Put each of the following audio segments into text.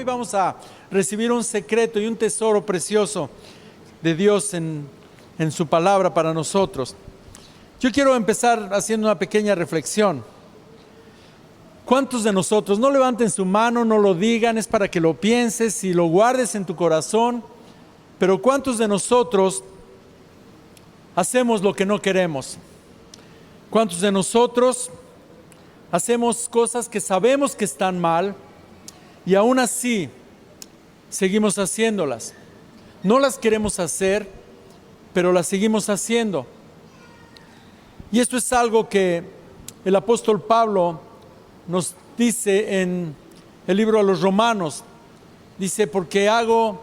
vamos a recibir un secreto y un tesoro precioso de Dios en su palabra para nosotros. Yo quiero empezar haciendo una pequeña reflexión. ¿Cuántos de nosotros, no levanten su mano, no lo digan, es para que lo pienses y lo guardes en tu corazón, pero cuántos de nosotros hacemos lo que no queremos? ¿Cuántos de nosotros hacemos cosas que sabemos que están mal y aún así seguimos haciéndolas? No las queremos hacer, pero las seguimos haciendo. Y esto es algo que el apóstol Pablo nos dice en el libro a los Romanos. Dice, porque hago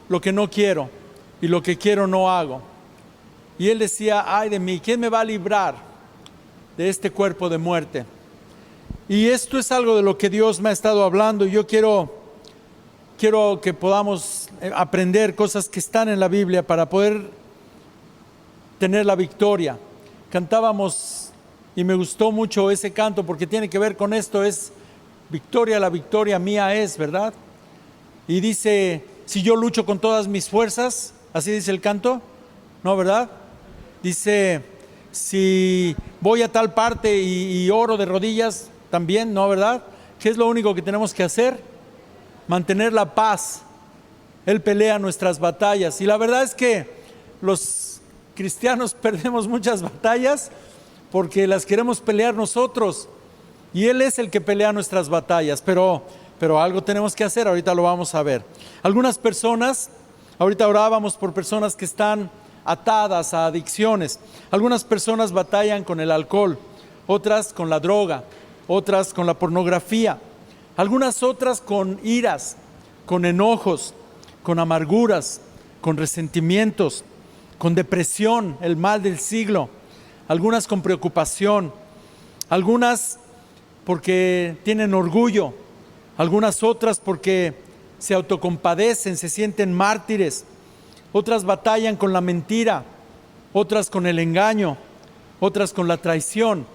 lo que no quiero y lo que quiero no hago. Y él decía, ay de mí, ¿quién me va a librar de este cuerpo de muerte? Y esto es algo de lo que Dios me ha estado hablando. Y yo quiero que podamos aprender cosas que están en la Biblia para poder tener la victoria. Cantábamos y me gustó mucho ese canto porque tiene que ver con esto, es victoria, la victoria mía es, ¿verdad? Y dice, si yo lucho con todas mis fuerzas, así dice el canto, ¿no, verdad? Dice, si voy a tal parte y oro de rodillas, también, ¿no, verdad? ¿Qué es lo único que tenemos que hacer? Mantener la paz. Él pelea nuestras batallas. Y la verdad es que los cristianos perdemos muchas batallas porque las queremos pelear nosotros. Y Él es el que pelea nuestras batallas. Pero algo tenemos que hacer, ahorita lo vamos a ver. Algunas personas, ahorita orábamos por personas que están atadas a adicciones. Algunas personas batallan con el alcohol, otras con la droga, otras con la pornografía, algunas otras con iras, con enojos, con amarguras, con resentimientos, con depresión, el mal del siglo, algunas con preocupación, algunas porque tienen orgullo, algunas otras porque se autocompadecen, se sienten mártires, otras batallan con la mentira, otras con el engaño, otras con la traición.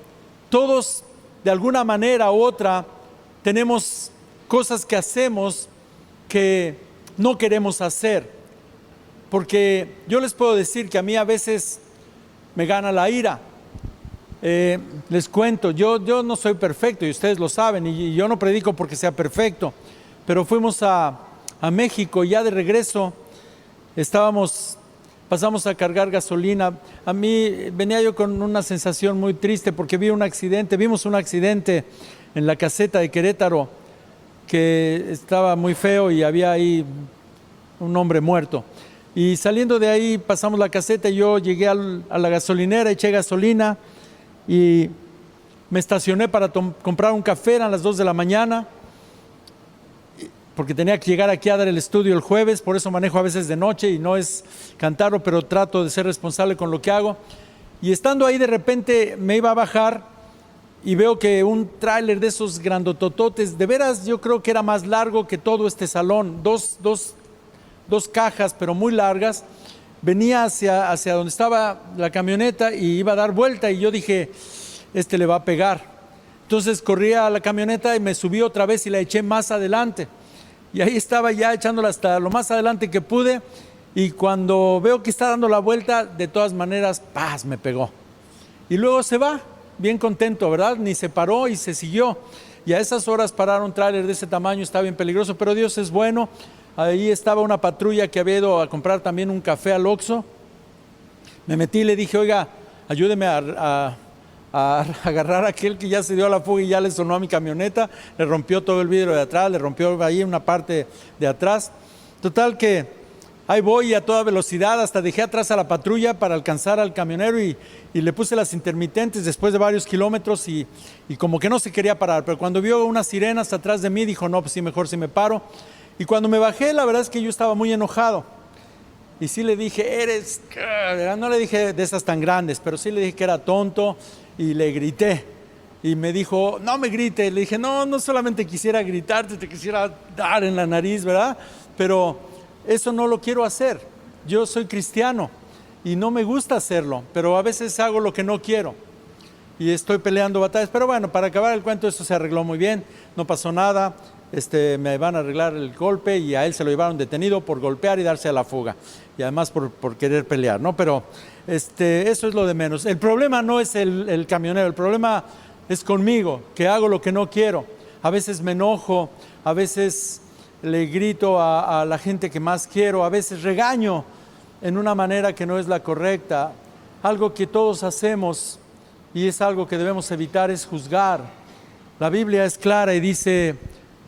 Todos de alguna manera u otra tenemos cosas que hacemos que no queremos hacer, porque yo les puedo decir que a mí a veces me gana la ira. Les cuento, yo no soy perfecto y ustedes lo saben, y yo no predico porque sea perfecto, pero fuimos a México y ya de regreso pasamos a cargar gasolina. A mí venía yo con una sensación muy triste porque vimos un accidente en la caseta de Querétaro que estaba muy feo y había ahí un hombre muerto. Y saliendo de ahí pasamos la caseta y yo llegué a la gasolinera, eché gasolina y me estacioné para comprar un café. Eran las 2 de la mañana porque tenía que llegar aquí a dar el estudio el jueves, por eso manejo a veces de noche y no es cantarlo, pero trato de ser responsable con lo que hago. Y estando ahí de repente me iba a bajar y veo que un tráiler de esos grandotototes, de veras yo creo que era más largo que todo este salón, dos cajas pero muy largas, venía hacia donde estaba la camioneta y iba a dar vuelta y yo dije, le va a pegar. Entonces corrí a la camioneta y me subí otra vez y la eché más adelante. Y ahí estaba ya echándola hasta lo más adelante que pude y cuando veo que está dando la vuelta, de todas maneras, ¡paz!, me pegó. Y luego se va, bien contento, ¿verdad? Ni se paró y se siguió. Y a esas horas parar un tráiler de ese tamaño está bien peligroso, pero Dios es bueno. Ahí estaba una patrulla que había ido a comprar también un café al Oxxo. Me metí y le dije, oiga, ayúdeme a agarrar a aquel que ya se dio a la fuga y ya le sonó a mi camioneta, le rompió todo el vidrio de atrás, le rompió ahí una parte de atrás. Total que ahí voy a toda velocidad, hasta dejé atrás a la patrulla para alcanzar al camionero y le puse las intermitentes después de varios kilómetros y como que no se quería parar, pero cuando vio unas sirenas atrás de mí dijo, no, pues sí, mejor si me paro. Y cuando me bajé, la verdad es que yo estaba muy enojado. Y sí le dije, no le dije de esas tan grandes, pero sí le dije que era tonto y le grité. Y me dijo, no me grite. Le dije, no solamente quisiera gritarte, te quisiera dar en la nariz, ¿verdad? Pero eso no lo quiero hacer. Yo soy cristiano y no me gusta hacerlo, pero a veces hago lo que no quiero. Y estoy peleando batallas. Pero bueno, para acabar el cuento, eso se arregló muy bien, no pasó nada. me van a arreglar el golpe, y a él se lo llevaron detenido por golpear y darse a la fuga, y además por querer pelear, ¿no? Pero eso es lo de menos. El problema no es el camionero, el problema es conmigo, que hago lo que no quiero. A veces me enojo, a veces le grito a la gente que más quiero, a veces regaño en una manera que no es la correcta. Algo que todos hacemos y es algo que debemos evitar es juzgar. La Biblia es clara y dice: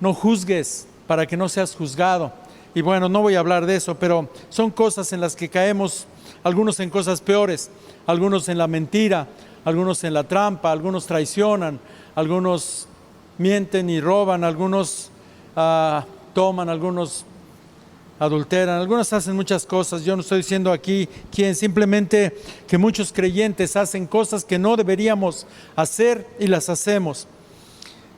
no juzgues para que no seas juzgado. Y bueno, no voy a hablar de eso, pero son cosas en las que caemos, algunos en cosas peores, algunos en la mentira, algunos en la trampa, algunos traicionan, algunos mienten y roban, algunos toman, algunos adulteran, algunos hacen muchas cosas. Yo no estoy diciendo aquí quién, simplemente que muchos creyentes hacen cosas que no deberíamos hacer y las hacemos.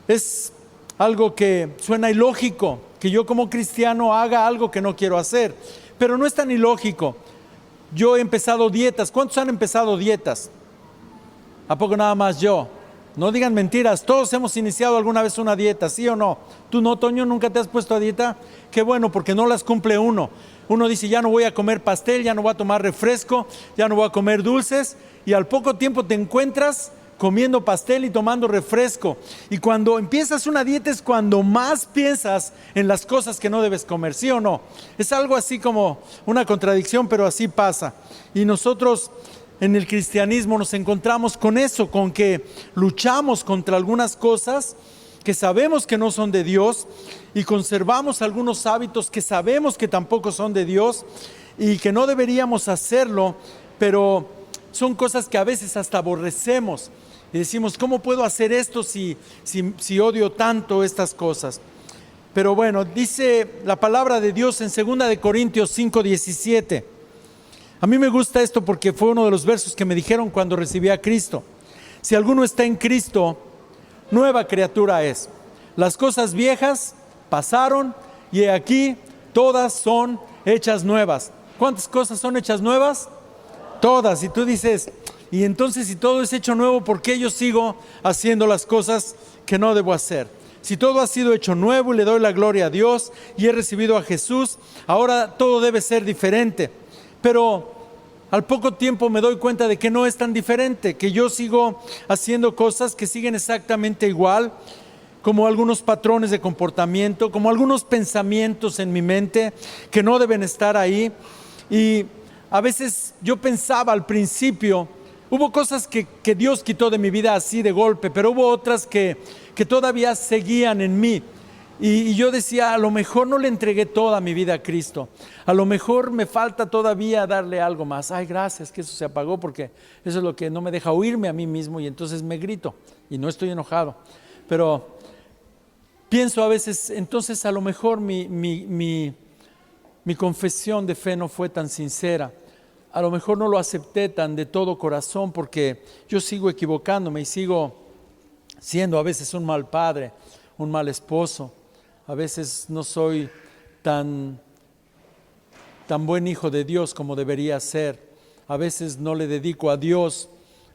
Es algo que suena ilógico, que yo como cristiano haga algo que no quiero hacer, pero no es tan ilógico. Yo he empezado dietas. ¿Cuántos han empezado dietas? ¿A poco nada más yo? No digan mentiras, todos hemos iniciado alguna vez una dieta, ¿sí o no? ¿Tú no, Toño, nunca te has puesto a dieta? Qué bueno, porque no las cumple uno. Uno dice: ya no voy a comer pastel, ya no voy a tomar refresco, ya no voy a comer dulces, y al poco tiempo te encuentras comiendo pastel y tomando refresco. Y cuando empiezas una dieta es cuando más piensas en las cosas que no debes comer, ¿sí o no? Es algo así como una contradicción, pero así pasa. Y nosotros en el cristianismo nos encontramos con eso, con que luchamos contra algunas cosas que sabemos que no son de Dios, y conservamos algunos hábitos que sabemos que tampoco son de Dios y que no deberíamos hacerlo, pero son cosas que a veces hasta aborrecemos y decimos: ¿cómo puedo hacer esto si odio tanto estas cosas? Pero bueno, dice la palabra de Dios en 2 de Corintios 5:17. A mí me gusta esto porque fue uno de los versos que me dijeron cuando recibí a Cristo. Si alguno está en Cristo, nueva criatura es. Las cosas viejas pasaron y aquí todas son hechas nuevas. ¿Cuántas cosas son hechas nuevas? Todas. Y tú dices: y entonces, si todo es hecho nuevo, ¿por qué yo sigo haciendo las cosas que no debo hacer? Si todo ha sido hecho nuevo y le doy la gloria a Dios y he recibido a Jesús, ahora todo debe ser diferente. Pero al poco tiempo me doy cuenta de que no es tan diferente, que yo sigo haciendo cosas que siguen exactamente igual, como algunos patrones de comportamiento, como algunos pensamientos en mi mente que no deben estar ahí. Y a veces yo pensaba al principio, hubo cosas que Dios quitó de mi vida así de golpe, pero hubo otras que todavía seguían en mí. Y yo decía: a lo mejor no le entregué toda mi vida a Cristo, a lo mejor me falta todavía darle algo más. Ay, gracias que eso se apagó, porque eso es lo que no me deja oírme a mí mismo, y entonces me grito y no estoy enojado. Pero pienso a veces: entonces a lo mejor mi confesión de fe no fue tan sincera, a lo mejor no lo acepté tan de todo corazón, porque yo sigo equivocándome y sigo siendo a veces un mal padre, un mal esposo. A veces no soy tan buen hijo de Dios como debería ser. A veces no le dedico a Dios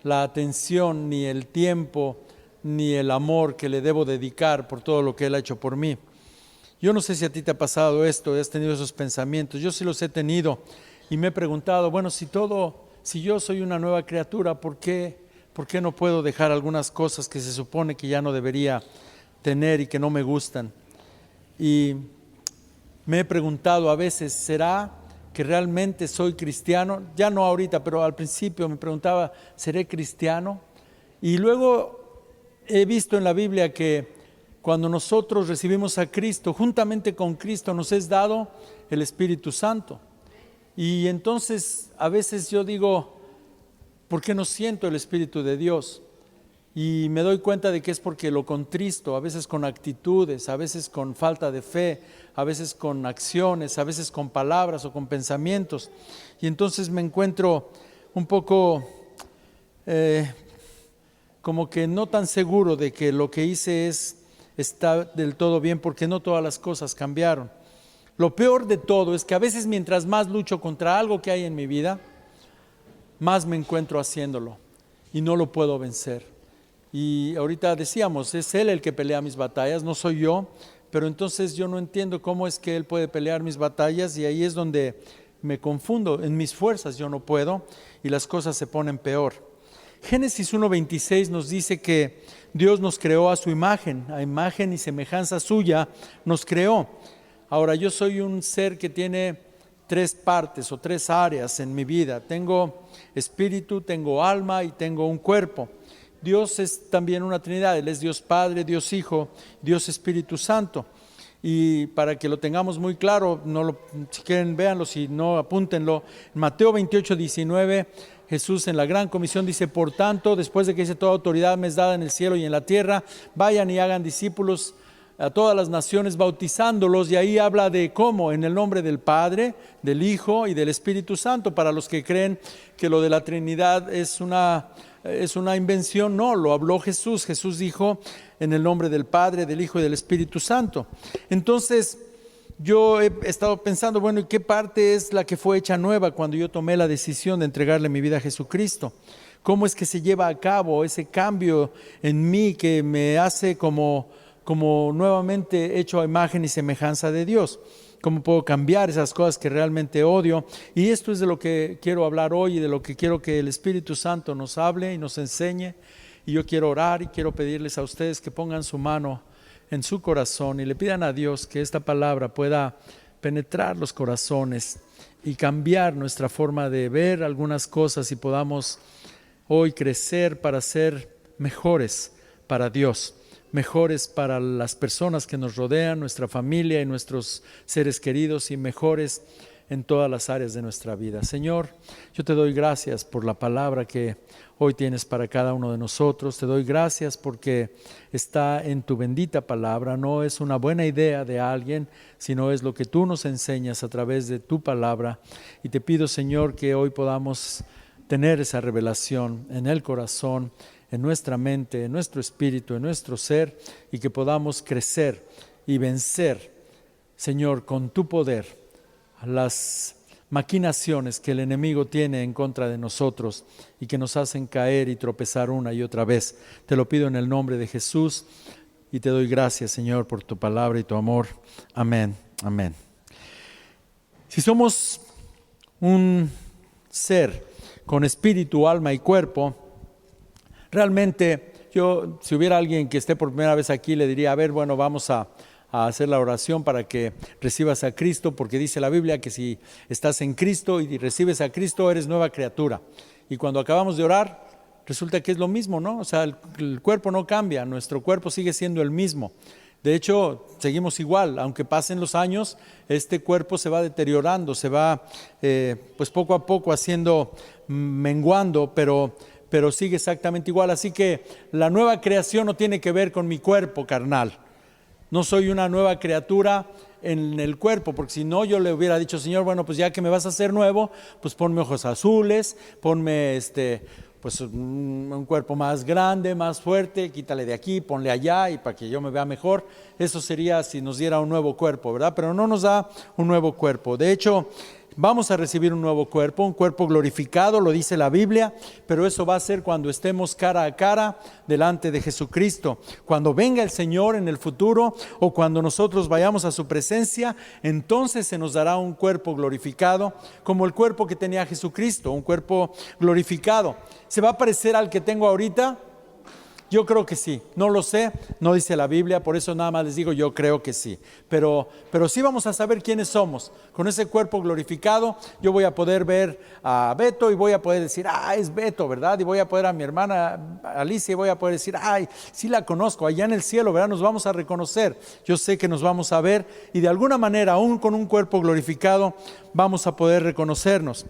la atención, ni el tiempo, ni el amor que le debo dedicar por todo lo que Él ha hecho por mí. Yo no sé si a ti te ha pasado esto, has tenido esos pensamientos. Yo sí los he tenido y me he preguntado: bueno, si yo soy una nueva criatura, ¿por qué no puedo dejar algunas cosas que se supone que ya no debería tener y que no me gustan? Y me he preguntado a veces: ¿será que realmente soy cristiano? Ya no ahorita, pero al principio me preguntaba: ¿seré cristiano? Y luego he visto en la Biblia que cuando nosotros recibimos a Cristo, juntamente con Cristo nos es dado el Espíritu Santo. Y entonces a veces yo digo: ¿por qué no siento el Espíritu de Dios? Y me doy cuenta de que es porque lo contristo, a veces con actitudes, a veces con falta de fe, a veces con acciones, a veces con palabras o con pensamientos. Y entonces me encuentro un poco como que no tan seguro de que lo que hice está del todo bien, porque no todas las cosas cambiaron. Lo peor de todo es que a veces, mientras más lucho contra algo que hay en mi vida, más me encuentro haciéndolo y no lo puedo vencer. Y ahorita decíamos: es Él el que pelea mis batallas, no soy yo, pero entonces yo no entiendo cómo es que Él puede pelear mis batallas, y ahí es donde me confundo. En mis fuerzas yo no puedo y las cosas se ponen peor. Génesis 1:26 nos dice que Dios nos creó a su imagen, a imagen y semejanza suya nos creó. Ahora, yo soy un ser que tiene 3 partes o 3 áreas en mi vida. Tengo espíritu, tengo alma y tengo un cuerpo. Dios es también una Trinidad. Él es Dios Padre, Dios Hijo, Dios Espíritu Santo. Y para que lo tengamos muy claro, si quieren véanlo, si no apúntenlo. En Mateo 28:19, Jesús en la gran comisión dice: por tanto, después de que dice toda autoridad me es dada en el cielo y en la tierra, vayan y hagan discípulos a todas las naciones, bautizándolos. Y ahí habla de cómo, en el nombre del Padre, del Hijo y del Espíritu Santo. Para los que creen que lo de la Trinidad es una invención, no, lo habló Jesús. Jesús dijo: en el nombre del Padre, del Hijo y del Espíritu Santo. Entonces yo he estado pensando, bueno, ¿y qué parte es la que fue hecha nueva cuando yo tomé la decisión de entregarle mi vida a Jesucristo? ¿Cómo es que se lleva a cabo ese cambio en mí que me hace como nuevamente hecho a imagen y semejanza de Dios? ¿Cómo puedo cambiar esas cosas que realmente odio? Y esto es de lo que quiero hablar hoy y de lo que quiero que el Espíritu Santo nos hable y nos enseñe. Y yo quiero orar y quiero pedirles a ustedes que pongan su mano en su corazón y le pidan a Dios que esta palabra pueda penetrar los corazones y cambiar nuestra forma de ver algunas cosas, y podamos hoy crecer para ser mejores para Dios, mejores para las personas que nos rodean, nuestra familia y nuestros seres queridos, y mejores en todas las áreas de nuestra vida. Señor, yo te doy gracias por la palabra que hoy tienes para cada uno de nosotros. Te doy gracias porque está en tu bendita palabra. No es una buena idea de alguien, sino es lo que tú nos enseñas a través de tu palabra. Y te pido, Señor, que hoy podamos tener esa revelación en el corazón, en nuestra mente, en nuestro espíritu, en nuestro ser, y que podamos crecer y vencer, Señor, con tu poder, las maquinaciones que el enemigo tiene en contra de nosotros y que nos hacen caer y tropezar una y otra vez. Te lo pido en el nombre de Jesús y te doy gracias, Señor, por tu palabra y tu amor. Amén, amén. Si somos un ser con espíritu, alma y cuerpo, realmente si hubiera alguien que esté por primera vez aquí, le diría: a ver, bueno, vamos a hacer la oración para que recibas a Cristo, porque dice la Biblia que si estás en Cristo y recibes a Cristo, eres nueva criatura. Y cuando acabamos de orar, resulta que es lo mismo, ¿no? O sea, el cuerpo no cambia, nuestro cuerpo sigue siendo el mismo. De hecho, seguimos igual, aunque pasen los años, este cuerpo se va deteriorando, se va pues poco a poco menguando, pero sigue exactamente igual. Así que la nueva creación no tiene que ver con mi cuerpo carnal. No soy una nueva criatura en el cuerpo, porque si no, yo le hubiera dicho: Señor, bueno, pues ya que me vas a hacer nuevo, pues ponme ojos azules, ponme pues un cuerpo más grande, más fuerte, quítale de aquí, ponle allá, y para que yo me vea mejor. Eso sería si nos diera un nuevo cuerpo, ¿verdad? Pero no nos da un nuevo cuerpo. De hecho, vamos a recibir un nuevo cuerpo, un cuerpo glorificado, lo dice la Biblia, pero eso va a ser cuando estemos cara a cara delante de Jesucristo. Cuando venga el Señor en el futuro, o cuando nosotros vayamos a su presencia, entonces se nos dará un cuerpo glorificado, como el cuerpo que tenía Jesucristo, un cuerpo glorificado. ¿Se va a parecer al que tengo ahorita? Yo creo que sí, no lo sé, no dice la Biblia, por eso nada más les digo yo creo que sí, pero sí vamos a saber quiénes somos. Con ese cuerpo glorificado yo voy a poder ver a Beto y voy a poder decir: es Beto, ¿verdad? Y voy a poder a mi hermana Alicia y voy a poder decir: sí la conozco, allá en el cielo, ¿verdad? Nos vamos a reconocer, yo sé que nos vamos a ver, y de alguna manera, aún con un cuerpo glorificado, vamos a poder reconocernos.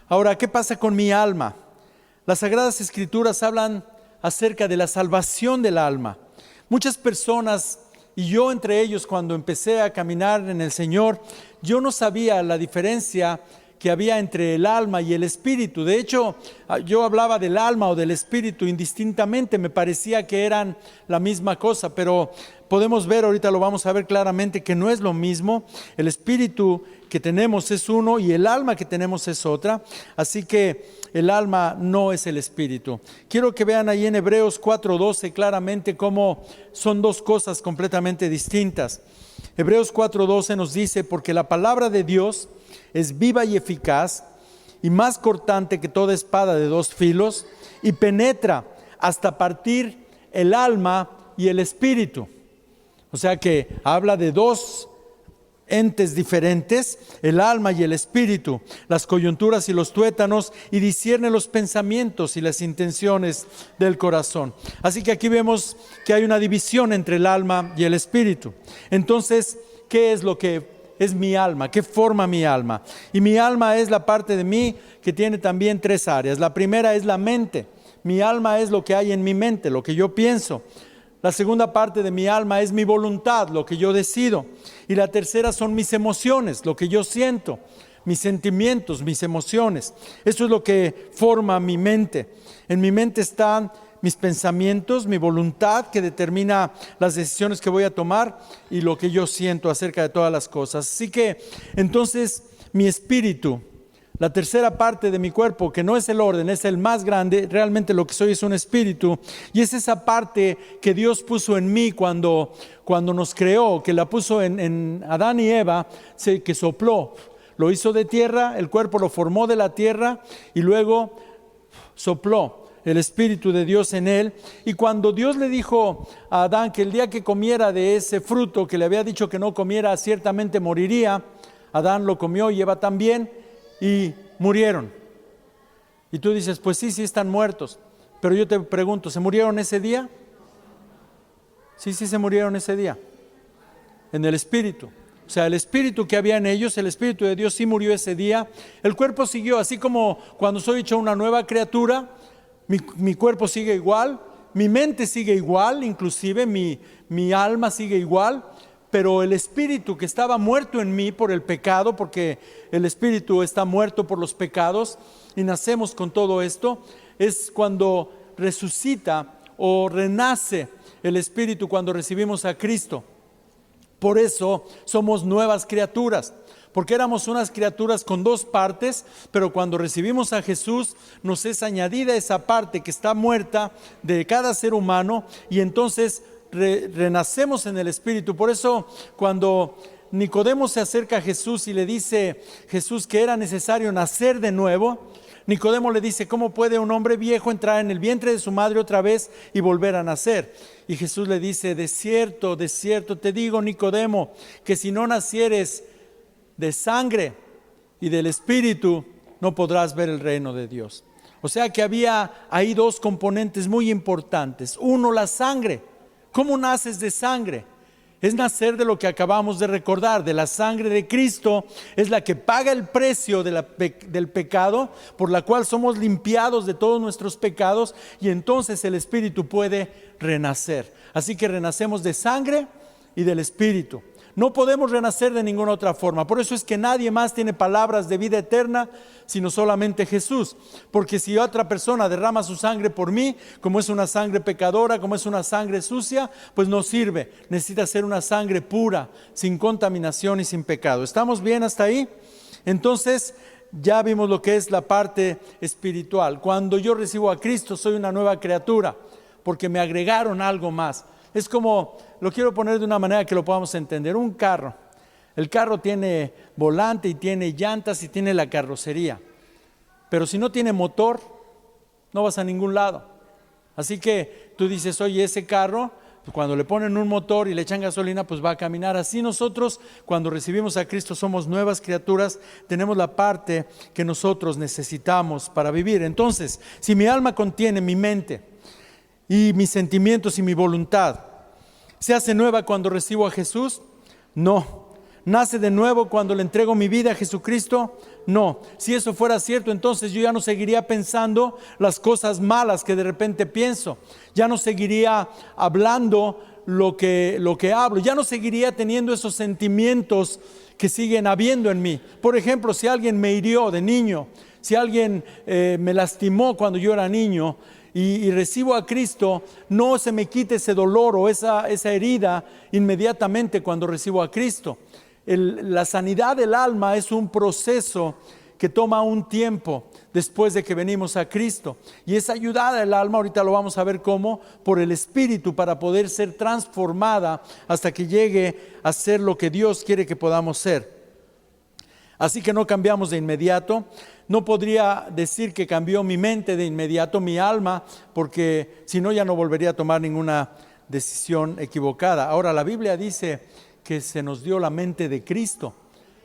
Ahora, ¿qué pasa con mi alma? Las Sagradas Escrituras hablan acerca de la salvación del alma. Muchas personas, y yo entre ellos, cuando empecé a caminar en el Señor, yo no sabía la diferencia que había entre el alma y el espíritu. De hecho, yo hablaba del alma o del espíritu indistintamente, me parecía que eran la misma cosa, pero podemos ver, ahorita lo vamos a ver claramente, que no es lo mismo. El espíritu que tenemos es uno y el alma que tenemos es otra, así que el alma no es el espíritu. Quiero que vean ahí en Hebreos 4:12 claramente cómo son dos cosas completamente distintas. Hebreos 4:12 nos dice: porque la palabra de Dios es viva y eficaz y más cortante que toda espada de dos filos, y penetra hasta partir el alma y el espíritu. O sea que habla de dos entes diferentes, el alma y el espíritu, las coyunturas y los tuétanos, y discierne los pensamientos y las intenciones del corazón. Así que aquí vemos que hay una división entre el alma y el espíritu. Entonces, ¿qué es lo que es mi alma? ¿Qué forma mi alma? Y mi alma es la parte de mí que tiene también tres áreas. La primera es la mente. Mi alma es lo que hay en mi mente, lo que yo pienso. La segunda parte de mi alma es mi voluntad, lo que yo decido. Y la tercera son mis emociones, lo que yo siento, mis sentimientos, mis emociones. Eso es lo que forma mi mente. En mi mente están mis pensamientos, mi voluntad que determina las decisiones que voy a tomar y lo que yo siento acerca de todas las cosas. Así que entonces mi espíritu, la tercera parte de mi cuerpo, que no es el orden, es el más grande, realmente lo que soy es un espíritu, y es esa parte que Dios puso en mí cuando nos creó, que la puso en Adán y Eva, que sopló, lo hizo de tierra, el cuerpo lo formó de la tierra y luego sopló el Espíritu de Dios en él. Y cuando Dios le dijo a Adán que el día que comiera de ese fruto que le había dicho que no comiera, ciertamente moriría, Adán lo comió y Eva también, y murieron. Y tú dices, pues sí están muertos. Pero yo te pregunto, ¿se murieron ese día? Sí se murieron ese día. En el espíritu. O sea, el espíritu que había en ellos, el Espíritu de Dios sí murió ese día. El cuerpo siguió, así como cuando soy hecho una nueva criatura, mi cuerpo sigue igual, mi mente sigue igual, inclusive mi alma sigue igual. Pero el espíritu que estaba muerto en mí por el pecado, porque el espíritu está muerto por los pecados y nacemos con todo esto, es cuando resucita o renace el espíritu cuando recibimos a Cristo. Por eso somos nuevas criaturas, porque éramos unas criaturas con dos partes, pero cuando recibimos a Jesús nos es añadida esa parte que está muerta de cada ser humano, y entonces renacemos en el Espíritu. Por eso cuando Nicodemo se acerca a Jesús y le dice Jesús que era necesario nacer de nuevo, Nicodemo le dice: ¿cómo puede un hombre viejo entrar en el vientre de su madre otra vez y volver a nacer? Y Jesús le dice: de cierto te digo, Nicodemo, que si no nacieres de sangre y del Espíritu, no podrás ver el reino de Dios. O sea que había ahí dos componentes muy importantes. Uno, la sangre. ¿Cómo naces de sangre? Es nacer de lo que acabamos de recordar, de la sangre de Cristo. Es la que paga el precio del pecado, por la cual somos limpiados de todos nuestros pecados, y entonces el Espíritu puede renacer. Así que renacemos de sangre y del Espíritu. No podemos renacer de ninguna otra forma. Por eso es que nadie más tiene palabras de vida eterna, sino solamente Jesús. Porque si otra persona derrama su sangre por mí, como es una sangre pecadora, como es una sangre sucia, pues no sirve. Necesita ser una sangre pura, sin contaminación y sin pecado. ¿Estamos bien hasta ahí? Entonces, ya vimos lo que es la parte espiritual. Cuando yo recibo a Cristo, soy una nueva criatura, porque me agregaron algo más. Es como, lo quiero poner de una manera que lo podamos entender. Un carro. El carro tiene volante y tiene llantas y tiene la carrocería. Pero si no tiene motor, no vas a ningún lado. Así que tú dices, oye, ese carro, cuando le ponen un motor y le echan gasolina, pues va a caminar. Así nosotros, cuando recibimos a Cristo, somos nuevas criaturas, tenemos la parte que nosotros necesitamos para vivir. Entonces, si mi alma contiene mi mente y mis sentimientos y mi voluntad, ¿se hace nueva cuando recibo a Jesús? No. ¿Nace de nuevo cuando le entrego mi vida a Jesucristo? No, si eso fuera cierto, entonces yo ya no seguiría pensando las cosas malas que de repente pienso. Ya no seguiría hablando lo que hablo. Ya no seguiría teniendo esos sentimientos que siguen habiendo en mí. Por ejemplo, si alguien me hirió de niño, si alguien me lastimó cuando yo era niño y recibo a Cristo, no se me quite ese dolor o esa herida inmediatamente cuando recibo a Cristo. La sanidad del alma es un proceso que toma un tiempo después de que venimos a Cristo. Y esa ayudada del alma, ahorita lo vamos a ver cómo, por el Espíritu, para poder ser transformada hasta que llegue a ser lo que Dios quiere que podamos ser. Así que no cambiamos de inmediato. No podría decir que cambió mi mente de inmediato, mi alma, porque si no ya no volvería a tomar ninguna decisión equivocada. Ahora, la Biblia dice que se nos dio la mente de Cristo,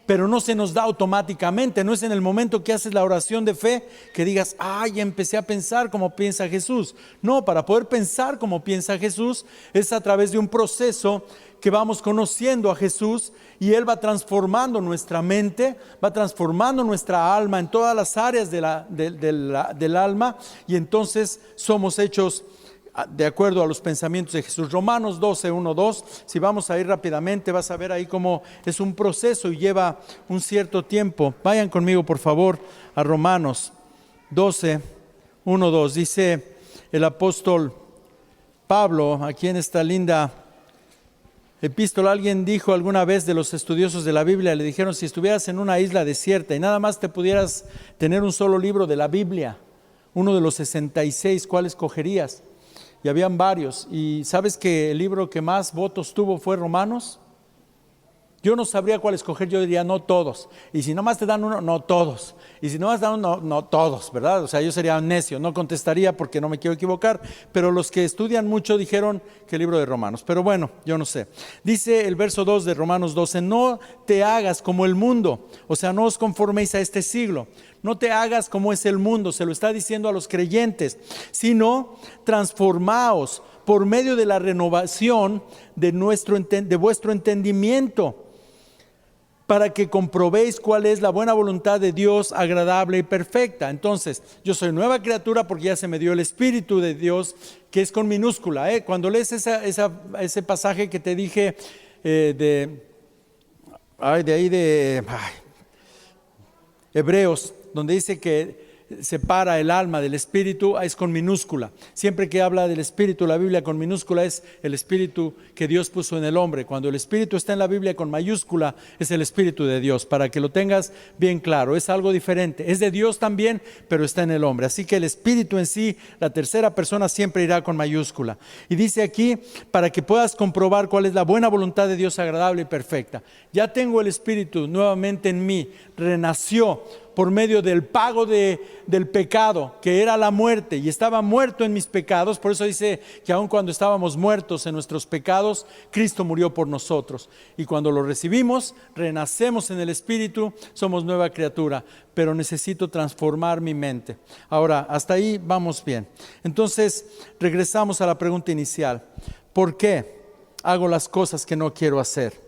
pero no se nos da automáticamente. No es en el momento que haces la oración de fe que digas, ya empecé a pensar como piensa Jesús. No, para poder pensar como piensa Jesús es a través de un proceso que vamos conociendo a Jesús, y Él va transformando nuestra mente, va transformando nuestra alma en todas las áreas del alma, y entonces somos hechos de acuerdo a los pensamientos de Jesús. Romanos 12, 1, 2, si vamos a ir rápidamente, vas a ver ahí cómo es un proceso y lleva un cierto tiempo. Vayan conmigo por favor a Romanos 12, 1, 2. Dice el apóstol Pablo, aquí en esta linda epístola. Alguien dijo alguna vez de los estudiosos de la Biblia, le dijeron, si estuvieras en una isla desierta y nada más te pudieras tener un solo libro de la Biblia, uno de los 66, ¿cuál escogerías? Y habían varios. ¿Y sabes que el libro que más votos tuvo fue Romanos? Yo no sabría cuál escoger, yo diría no todos. Y si nomás te dan uno, no todos. Y si nomás dan uno, no todos, ¿verdad? O sea, yo sería necio, no contestaría porque no me quiero equivocar. Pero los que estudian mucho dijeron que el libro de Romanos. Pero bueno, yo no sé. Dice el verso 2 de Romanos 12, no te hagas como el mundo. O sea, no os conforméis a este siglo. No te hagas como es el mundo, se lo está diciendo a los creyentes, sino transformaos por medio de la renovación de vuestro entendimiento, para que comprobéis cuál es la buena voluntad de Dios, agradable y perfecta. Entonces, yo soy nueva criatura porque ya se me dio el Espíritu de Dios, que es con minúscula. Cuando lees ese pasaje que te dije Hebreos, donde dice que separa el alma del espíritu, es con minúscula. Siempre que habla del espíritu, la Biblia con minúscula es el espíritu que Dios puso en el hombre. Cuando el espíritu está en la Biblia con mayúscula, es el espíritu de Dios, para que lo tengas bien claro. Es algo diferente, es de Dios también, pero está en el hombre. Así que el espíritu en sí, la tercera persona, siempre irá con mayúscula. Y dice aquí, para que puedas comprobar cuál es la buena voluntad de Dios, agradable y perfecta. Ya tengo el espíritu nuevamente en mí, renació por medio del pago del pecado, que era la muerte, y estaba muerto en mis pecados. Por eso dice que aun cuando estábamos muertos en nuestros pecados, Cristo murió por nosotros, y cuando lo recibimos, renacemos en el Espíritu, somos nueva criatura, pero necesito transformar mi mente. Ahora, hasta ahí vamos bien. Entonces, regresamos a la pregunta inicial: ¿por qué hago las cosas que no quiero hacer?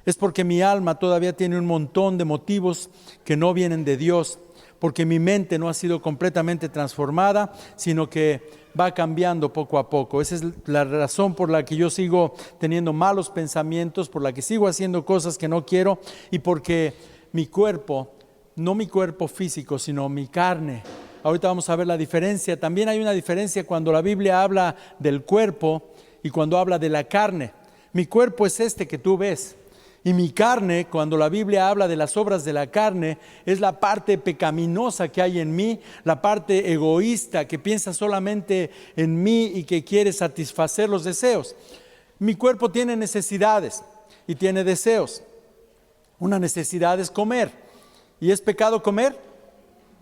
Es porque mi alma todavía tiene un montón de motivos que no vienen de Dios, porque mi mente no ha sido completamente transformada, sino que va cambiando poco a poco. Esa es la razón por la que yo sigo teniendo malos pensamientos, por la que sigo haciendo cosas que no quiero, y porque mi cuerpo, no mi cuerpo físico, sino mi carne. Ahorita vamos a ver la diferencia. También hay una diferencia cuando la Biblia habla del cuerpo y cuando habla de la carne. Mi cuerpo es este que tú ves. Y mi carne, cuando la Biblia habla de las obras de la carne, es la parte pecaminosa que hay en mí, la parte egoísta que piensa solamente en mí y que quiere satisfacer los deseos. Mi cuerpo tiene necesidades y tiene deseos. Una necesidad es comer. ¿Y es pecado comer?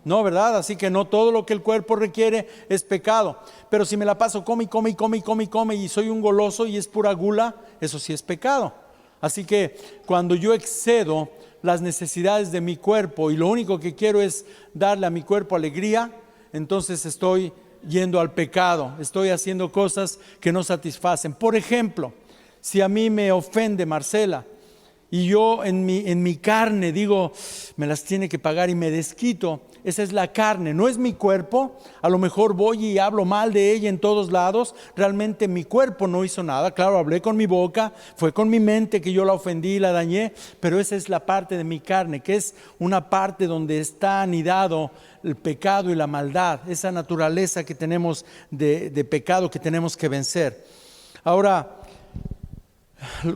No, ¿verdad? Así que no todo lo que el cuerpo requiere es pecado. Pero si me la paso come y soy un goloso y es pura gula, eso sí es pecado. Así que cuando yo excedo las necesidades de mi cuerpo y lo único que quiero es darle a mi cuerpo alegría, entonces estoy yendo al pecado, estoy haciendo cosas que no satisfacen. Por ejemplo, si a mí me ofende Marcela y yo en mi carne digo, me las tiene que pagar y me desquito. Esa es la carne, no es mi cuerpo. A lo mejor voy y hablo mal de ella en todos lados. Realmente mi cuerpo no hizo nada. Claro, hablé con mi boca, fue con mi mente que yo la ofendí y la dañé, pero esa es la parte de mi carne, que es una parte donde está anidado el pecado y la maldad, esa naturaleza que tenemos de pecado que tenemos que vencer. Ahora,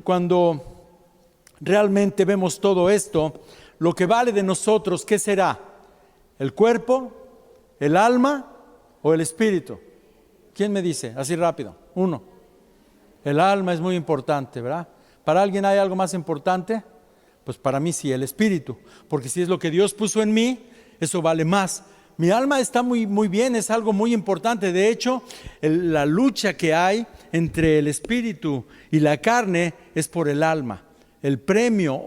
cuando realmente vemos todo esto, lo que vale de nosotros, ¿qué será? ¿El cuerpo, el alma o el espíritu? ¿Quién me dice? Así rápido. Uno. El alma es muy importante, ¿verdad? ¿Para alguien hay algo más importante? Pues para mí sí, el espíritu. Porque si es lo que Dios puso en mí, eso vale más. Mi alma está muy bien, es algo muy importante. De hecho, la lucha que hay entre el espíritu y la carne es por el alma. El premio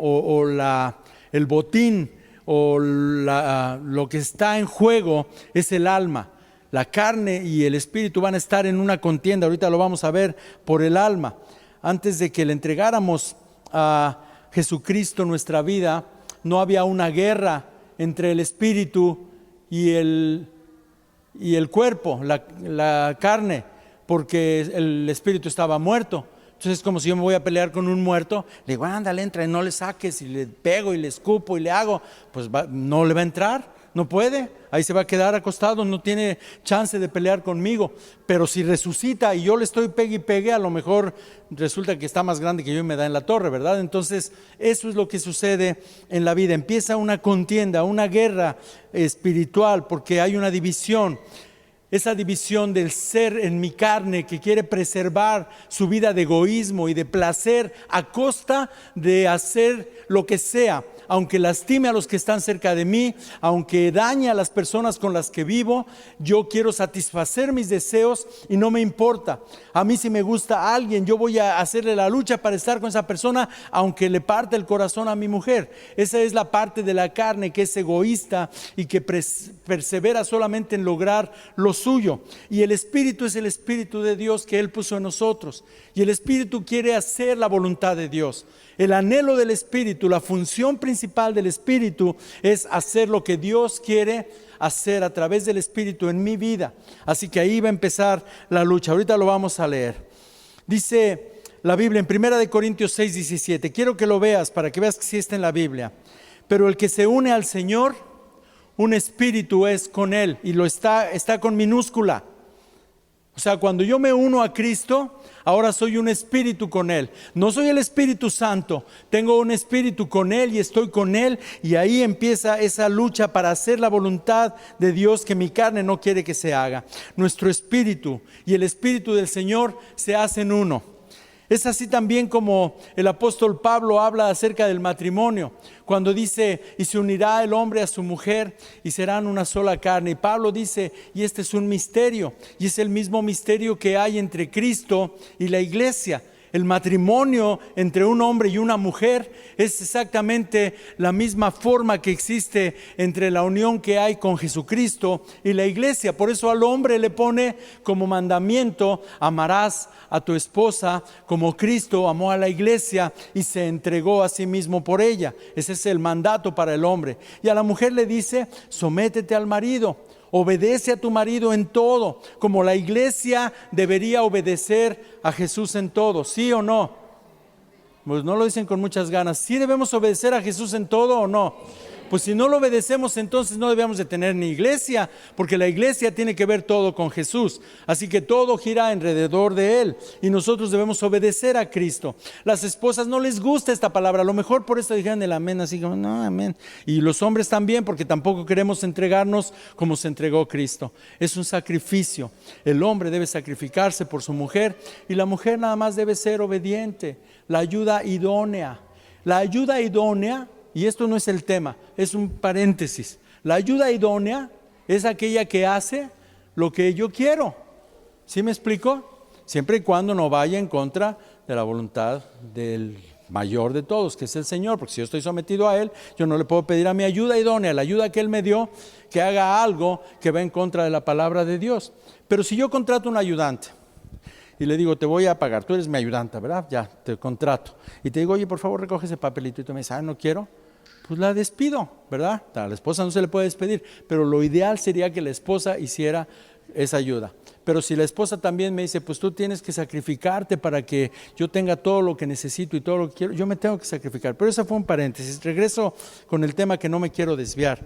el botín o lo que está en juego es el alma. La carne y el espíritu van a estar en una contienda, ahorita lo vamos a ver, por el alma. Antes de que le entregáramos a Jesucristo nuestra vida, no había una guerra entre el espíritu y el cuerpo, la carne, porque el espíritu estaba muerto. Entonces es como si yo me voy a pelear con un muerto, le digo, ándale, entra y no le saques, y le pego y le escupo y le hago, pues no le va a entrar, no puede, ahí se va a quedar acostado, no tiene chance de pelear conmigo. Pero si resucita y yo le estoy pegue y pegue, a lo mejor resulta que está más grande que yo y me da en la torre, ¿verdad? Entonces eso es lo que sucede en la vida, empieza una contienda, una guerra espiritual, porque hay una división. Esa división del ser en mi carne que quiere preservar su vida de egoísmo y de placer a costa de hacer lo que sea, aunque lastime a los que están cerca de mí, aunque dañe a las personas con las que vivo, yo quiero satisfacer mis deseos y no me importa. A mí si me gusta a alguien, yo voy a hacerle la lucha para estar con esa persona, aunque le parte el corazón a mi mujer. Esa es la parte de la carne que es egoísta y que persevera solamente en lograr lo suyo. Y el espíritu es el espíritu de Dios que Él puso en nosotros. Y el espíritu quiere hacer la voluntad de Dios. El anhelo del espíritu, la función principal del espíritu es hacer lo que Dios quiere hacer a través del espíritu en mi vida. Así que ahí va a empezar la lucha. Ahorita lo vamos a leer. Dice la Biblia en 1 Corintios 6:17. Quiero que lo veas para que veas que sí está en la Biblia. Pero el que se une al Señor, un espíritu es con Él. Y está con minúscula. O sea, cuando yo me uno a Cristo, ahora soy un espíritu con Él. No soy el Espíritu Santo, tengo un espíritu con Él y estoy con Él. Y ahí empieza esa lucha para hacer la voluntad de Dios que mi carne no quiere que se haga. Nuestro espíritu y el espíritu del Señor se hacen uno. Es así también como el apóstol Pablo habla acerca del matrimonio, cuando dice, y se unirá el hombre a su mujer y serán una sola carne. Y Pablo dice, y este es un misterio, y es el mismo misterio que hay entre Cristo y la iglesia. El matrimonio entre un hombre y una mujer es exactamente la misma forma que existe entre la unión que hay con Jesucristo y la iglesia. Por eso al hombre le pone como mandamiento, amarás a tu esposa como Cristo amó a la iglesia y se entregó a sí mismo por ella. Ese es el mandato para el hombre. Y a la mujer le dice, sométete al marido. Obedece a tu marido en todo, como la iglesia debería obedecer a Jesús en todo, ¿sí o no? Pues no lo dicen con muchas ganas. ¿Sí debemos obedecer a Jesús en todo o no? Pues si no lo obedecemos, entonces no debemos de tener ni iglesia, porque la iglesia tiene que ver todo con Jesús. Así que todo gira alrededor de Él y nosotros debemos obedecer a Cristo. Las esposas no les gusta esta palabra, a lo mejor por eso dijeron el amén, así como no, amén. Y los hombres también, porque tampoco queremos entregarnos como se entregó Cristo. Es un sacrificio. El hombre debe sacrificarse por su mujer y la mujer nada más debe ser obediente. La ayuda idónea. La ayuda idónea. Y esto no es el tema, es un paréntesis. La ayuda idónea es aquella que hace lo que yo quiero. ¿Sí me explico? Siempre y cuando no vaya en contra de la voluntad del mayor de todos, que es el Señor. Porque si yo estoy sometido a Él, yo no le puedo pedir a mi ayuda idónea, la ayuda que Él me dio, que haga algo que va en contra de la palabra de Dios. Pero si yo contrato un ayudante y le digo, te voy a pagar, tú eres mi ayudanta, ¿verdad? Ya, te contrato. Y te digo, oye, por favor, recoge ese papelito. Y tú me dices, no quiero. Pues la despido, ¿verdad? A la esposa no se le puede despedir, pero lo ideal sería que la esposa hiciera esa ayuda. Pero si la esposa también me dice, pues tú tienes que sacrificarte para que yo tenga todo lo que necesito y todo lo que quiero, yo me tengo que sacrificar. Pero eso fue un paréntesis. Regreso con el tema que no me quiero desviar.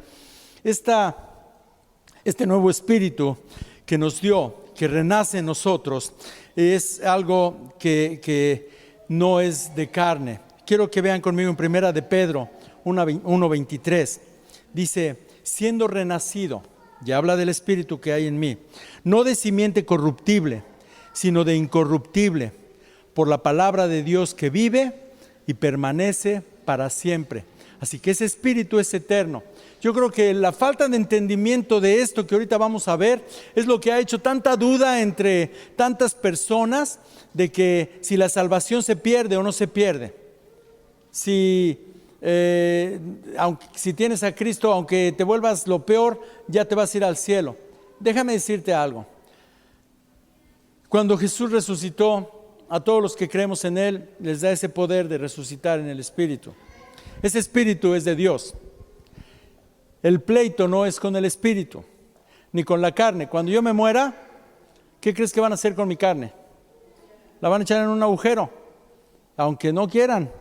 Este nuevo espíritu que nos dio, que renace en nosotros, es algo que no es de carne. Quiero que vean conmigo en Primera de Pedro 1:23. Dice, siendo renacido, ya habla del espíritu que hay en mí, no de simiente corruptible, sino de incorruptible, por la palabra de Dios que vive y permanece para siempre. Así que ese espíritu es eterno. Yo creo que la falta de entendimiento de esto que ahorita vamos a ver es lo que ha hecho tanta duda entre tantas personas de que si la salvación se pierde o no se pierde. Si tienes a Cristo, aunque te vuelvas lo peor, ya te vas a ir al cielo. Déjame decirte algo. Cuando Jesús resucitó, a todos los que creemos en Él, les da ese poder de resucitar en el Espíritu. Ese Espíritu es de Dios. El pleito no es con el Espíritu, ni con la carne. Cuando yo me muera, ¿qué crees que van a hacer con mi carne? La van a echar en un agujero, aunque no quieran.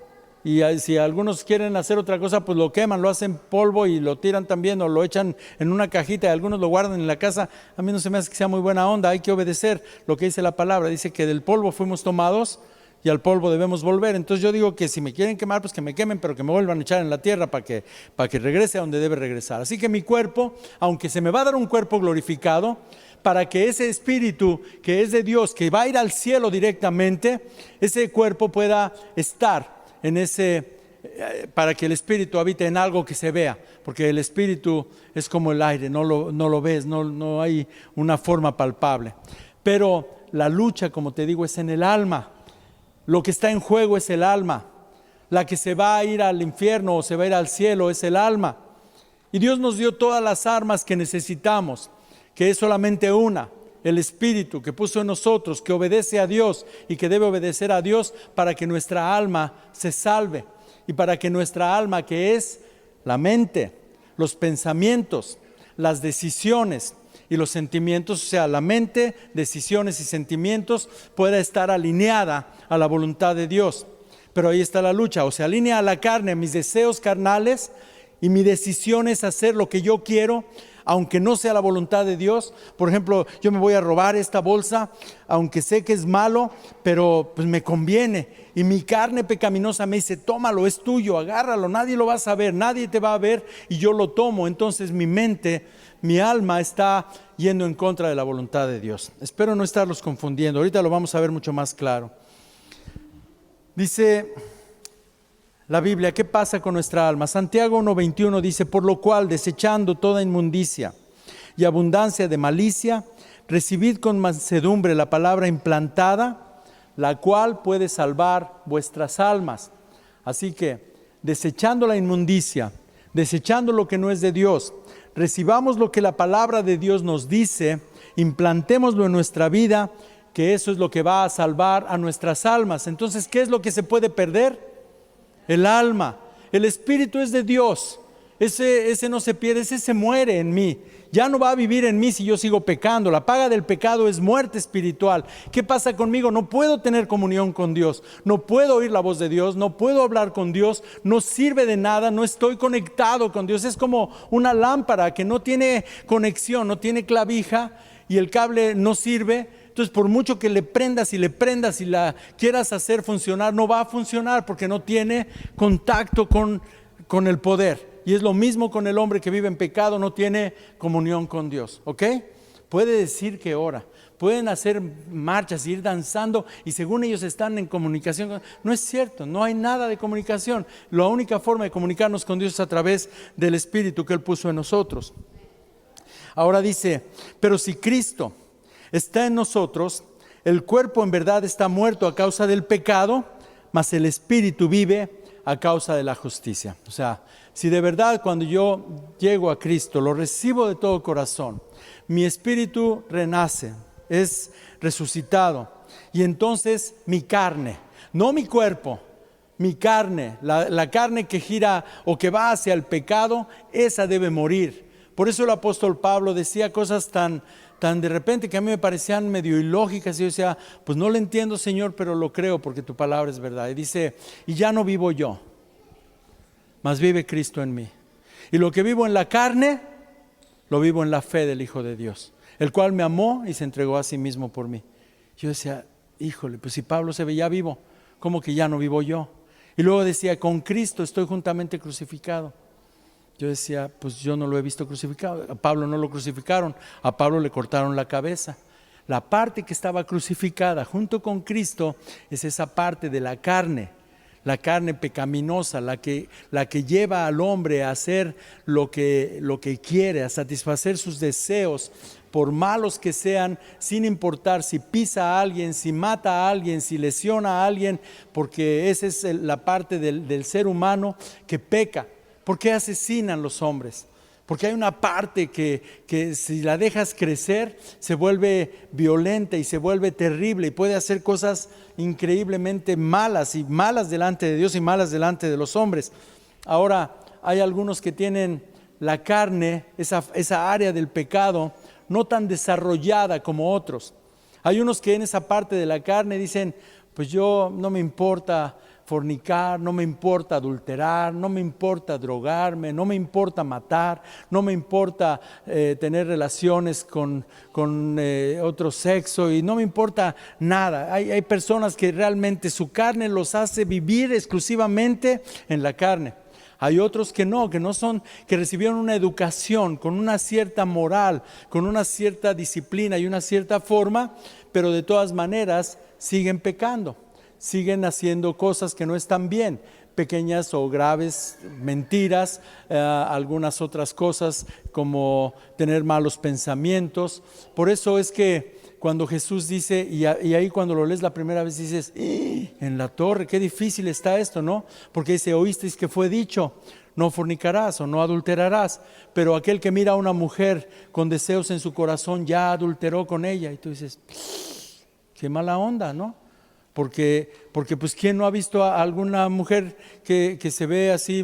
Y si algunos quieren hacer otra cosa, pues lo queman, lo hacen polvo y lo tiran también, o lo echan en una cajita y algunos lo guardan en la casa. A mí no se me hace que sea muy buena onda, hay que obedecer lo que dice la palabra. Dice que del polvo fuimos tomados y al polvo debemos volver. Entonces yo digo que si me quieren quemar, pues que me quemen, pero que me vuelvan a echar en la tierra para que regrese a donde debe regresar. Así que mi cuerpo, aunque se me va a dar un cuerpo glorificado, para que ese espíritu que es de Dios, que va a ir al cielo directamente, ese cuerpo pueda estar en para que el espíritu habite en algo que se vea, porque el espíritu es como el aire, no lo ves, no hay una forma palpable. Pero la lucha, como te digo, es en el alma. Lo que está en juego es el alma. La que se va a ir al infierno o se va a ir al cielo es el alma. Y Dios nos dio todas las armas que necesitamos, que es solamente una, el Espíritu que puso en nosotros, que obedece a Dios y que debe obedecer a Dios para que nuestra alma se salve y para que nuestra alma, que es la mente, los pensamientos, las decisiones y los sentimientos, o sea, la mente, decisiones y sentimientos, pueda estar alineada a la voluntad de Dios. Pero ahí está la lucha, o se alinea a la carne, a mis deseos carnales, y mi decisión es hacer lo que yo quiero, aunque no sea la voluntad de Dios. Por ejemplo, yo me voy a robar esta bolsa, aunque sé que es malo, pero pues me conviene. Y mi carne pecaminosa me dice, tómalo, es tuyo, agárralo, nadie lo va a saber, nadie te va a ver, y yo lo tomo. Entonces mi mente, mi alma está yendo en contra de la voluntad de Dios. Espero no estarlos confundiendo, ahorita lo vamos a ver mucho más claro. Dice la Biblia, ¿qué pasa con nuestra alma? Santiago 1:21 dice, por lo cual, desechando toda inmundicia y abundancia de malicia, recibid con mansedumbre la palabra implantada, la cual puede salvar vuestras almas. Así que, desechando la inmundicia, desechando lo que no es de Dios, recibamos lo que la palabra de Dios nos dice, implantémoslo en nuestra vida, que eso es lo que va a salvar a nuestras almas. Entonces, ¿qué es lo que se puede perder? El alma. El espíritu es de Dios. Ese no se pierde, ese se muere en mí. Ya no va a vivir en mí si yo sigo pecando. La paga del pecado es muerte espiritual. ¿Qué pasa conmigo? No puedo tener comunión con Dios. No puedo oír la voz de Dios. No puedo hablar con Dios. No sirve de nada. No estoy conectado con Dios. Es como una lámpara que no tiene conexión, no tiene clavija y el cable no sirve. Entonces, por mucho que le prendas y la quieras hacer funcionar, no va a funcionar porque no tiene contacto con el poder. Y es lo mismo con el hombre que vive en pecado, no tiene comunión con Dios. ¿Ok? Puede decir que ora, pueden hacer marchas, ir danzando y según ellos están en comunicación. No es cierto, no hay nada de comunicación. La única forma de comunicarnos con Dios es a través del Espíritu que Él puso en nosotros. Ahora dice, pero si Cristo está en nosotros, el cuerpo en verdad está muerto a causa del pecado, mas el espíritu vive a causa de la justicia. O sea, si de verdad cuando yo llego a Cristo, lo recibo de todo corazón, mi espíritu renace, es resucitado. Y entonces mi carne, no mi cuerpo, mi carne, la carne que gira o que va hacia el pecado, esa debe morir. Por eso el apóstol Pablo decía cosas tan de repente que a mí me parecían medio ilógicas, y yo decía, pues no lo entiendo, Señor, pero lo creo porque tu palabra es verdad. Y dice, y ya no vivo yo, mas vive Cristo en mí. Y lo que vivo en la carne, lo vivo en la fe del Hijo de Dios, el cual me amó y se entregó a sí mismo por mí. Yo decía, híjole, pues si Pablo se veía vivo, ¿cómo que ya no vivo yo? Y luego decía, con Cristo estoy juntamente crucificado. Yo decía, pues yo no lo he visto crucificado. A Pablo no lo crucificaron, a Pablo le cortaron la cabeza. La parte que estaba crucificada junto con Cristo es esa parte de la carne pecaminosa, la que lleva al hombre a hacer lo que quiere, a satisfacer sus deseos, por malos que sean, sin importar si pisa a alguien, si mata a alguien, si lesiona a alguien, porque esa es la parte del ser humano que peca. ¿Por qué asesinan los hombres? Porque hay una parte que si la dejas crecer se vuelve violenta y se vuelve terrible y puede hacer cosas increíblemente malas, y malas delante de Dios y malas delante de los hombres. Ahora, hay algunos que tienen la carne, esa área del pecado, no tan desarrollada como otros. Hay unos que en esa parte de la carne dicen, pues yo no me importa fornicar, no me importa adulterar, no me importa drogarme, no me importa matar, no me importa tener relaciones con otro sexo, y no me importa nada. Hay personas que realmente su carne los hace vivir exclusivamente en la carne. Hay otros que no son, que recibieron una educación con una cierta moral, con una cierta disciplina y una cierta forma, pero de todas maneras siguen pecando, siguen haciendo cosas que no están bien, pequeñas o graves mentiras, algunas otras cosas como tener malos pensamientos. Por eso es que cuando Jesús dice, y ahí cuando lo lees la primera vez dices, en la torre, qué difícil está esto, ¿no? Porque dice, oísteis que fue dicho, no fornicarás o no adulterarás, pero aquel que mira a una mujer con deseos en su corazón ya adulteró con ella. Y tú dices, qué mala onda, ¿no? Porque pues ¿quién no ha visto a alguna mujer que se ve así,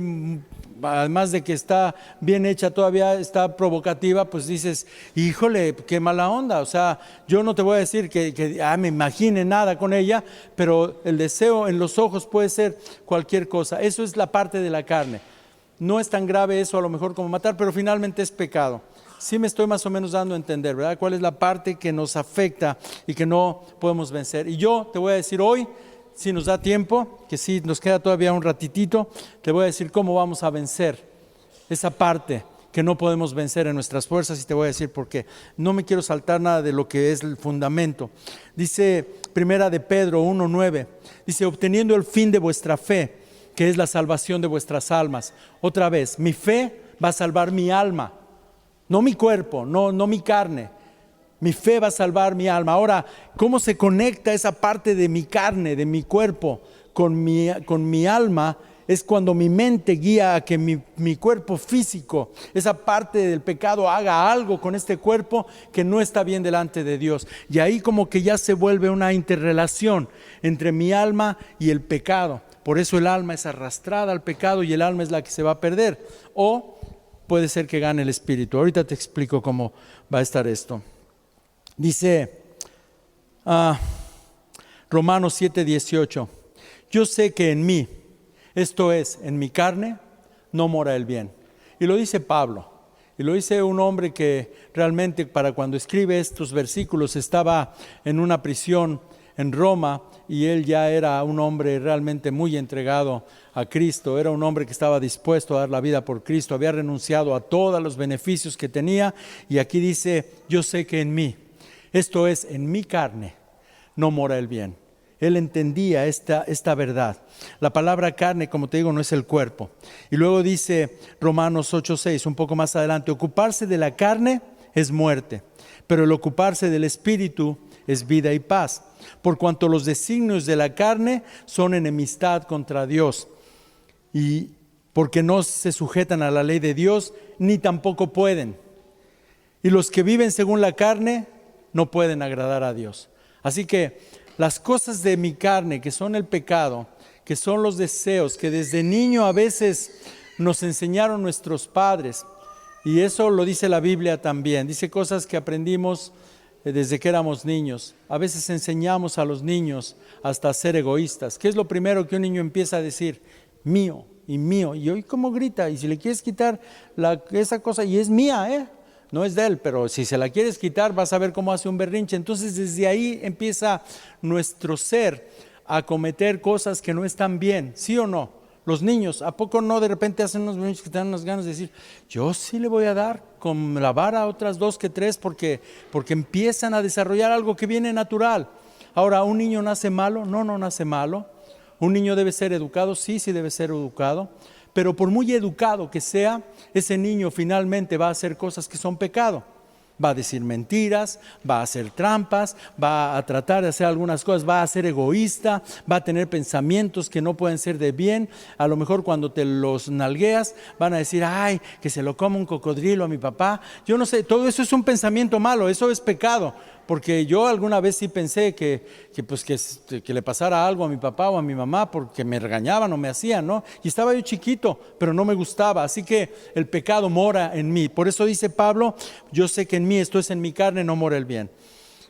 además de que está bien hecha, todavía está provocativa? Pues dices, híjole, qué mala onda. O sea, yo no te voy a decir que me imagine nada con ella, pero el deseo en los ojos puede ser cualquier cosa. Eso es la parte de la carne. No es tan grave eso a lo mejor como matar, pero finalmente es pecado. Sí me estoy más o menos dando a entender, ¿verdad? ¿Cuál es la parte que nos afecta y que no podemos vencer? Y yo te voy a decir hoy, si nos da tiempo, que sí nos queda todavía un ratitito, te voy a decir cómo vamos a vencer esa parte que no podemos vencer en nuestras fuerzas, y te voy a decir por qué. No me quiero saltar nada de lo que es el fundamento. Dice Primera de Pedro 1:9, dice, obteniendo el fin de vuestra fe, que es la salvación de vuestras almas. Otra vez, mi fe va a salvar mi alma. No mi cuerpo, no mi carne. Mi fe va a salvar mi alma. Ahora, ¿cómo se conecta esa parte de mi carne, de mi cuerpo, con mi alma? Es cuando mi mente guía a que mi cuerpo físico, esa parte del pecado, haga algo con este cuerpo que no está bien delante de Dios. Y ahí como que ya se vuelve una interrelación entre mi alma y el pecado. Por eso el alma es arrastrada al pecado y el alma es la que se va a perder. O puede ser que gane el espíritu. Ahorita te explico cómo va a estar esto. Dice Romanos 7:18, yo sé que en mí, esto es, en mi carne, no mora el bien. Y lo dice Pablo, y lo dice un hombre que realmente para cuando escribe estos versículos estaba en una prisión en Roma, y él ya era un hombre realmente muy entregado a Cristo. Era un hombre que estaba dispuesto a dar la vida por Cristo, había renunciado a todos los beneficios que tenía, y aquí dice, yo sé que en mí, esto es, en mi carne, no mora el bien. Él entendía esta verdad. La palabra carne, como te digo, no es el cuerpo. Y luego dice Romanos 8:6, un poco más adelante, ocuparse de la carne es muerte, pero el ocuparse del espíritu es vida y paz, por cuanto los designios de la carne son enemistad contra Dios, y porque no se sujetan a la ley de Dios, ni tampoco pueden. Y los que viven según la carne no pueden agradar a Dios. Así que las cosas de mi carne, que son el pecado, que son los deseos, que desde niño a veces nos enseñaron nuestros padres, y eso lo dice la Biblia también, dice cosas que aprendimos desde que éramos niños. A veces enseñamos a los niños hasta a ser egoístas. ¿Qué es lo primero que un niño empieza a decir? Mío y mío. Y hoy cómo grita, y si le quieres quitar esa cosa, y es mía, no es de él, pero si se la quieres quitar vas a ver cómo hace un berrinche. Entonces desde ahí empieza nuestro ser a cometer cosas que no están bien, ¿sí o no? Los niños, ¿a poco no de repente hacen unos berrinches que te dan unas ganas de decir, yo sí le voy a dar con la vara a otras 2 que 3 porque empiezan a desarrollar algo que viene natural? Ahora, ¿un niño nace malo? No nace malo. ¿Un niño debe ser educado? Sí debe ser educado. Pero por muy educado que sea, ese niño finalmente va a hacer cosas que son pecado. Va a decir mentiras, va a hacer trampas, va a tratar de hacer algunas cosas, va a ser egoísta, va a tener pensamientos que no pueden ser de bien. A lo mejor cuando te los nalgueas van a decir, ay, que se lo coma un cocodrilo a mi papá. Yo no sé, todo eso es un pensamiento malo, eso es pecado. Porque yo alguna vez sí pensé que le pasara algo a mi papá o a mi mamá porque me regañaban o me hacían, ¿no? Y estaba yo chiquito, pero no me gustaba. Así que el pecado mora en mí. Por eso dice Pablo, yo sé que en mí, esto es en mi carne, no mora el bien.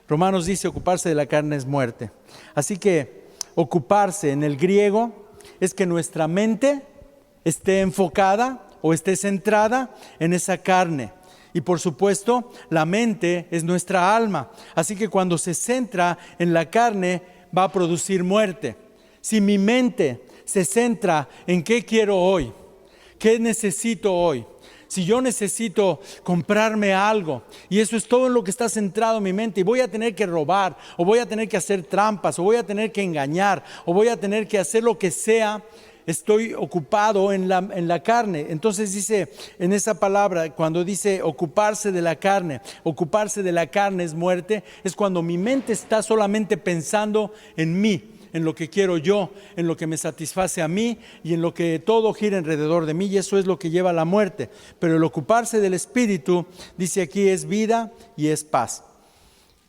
Romanos dice, ocuparse de la carne es muerte. Así que ocuparse en el griego es que nuestra mente esté enfocada o esté centrada en esa carne. Y por supuesto, la mente es nuestra alma. Así que cuando se centra en la carne, va a producir muerte. Si mi mente se centra en qué quiero hoy, qué necesito hoy. Si yo necesito comprarme algo y eso es todo en lo que está centrado en mi mente y voy a tener que robar o voy a tener que hacer trampas o voy a tener que engañar o voy a tener que hacer lo que sea, estoy ocupado en la carne. Entonces dice en esa palabra, cuando dice ocuparse de la carne es muerte, es cuando mi mente está solamente pensando en mí, en lo que quiero yo, en lo que me satisface a mí y en lo que todo gira alrededor de mí, y eso es lo que lleva a la muerte. Pero el ocuparse del Espíritu, dice aquí, es vida y es paz.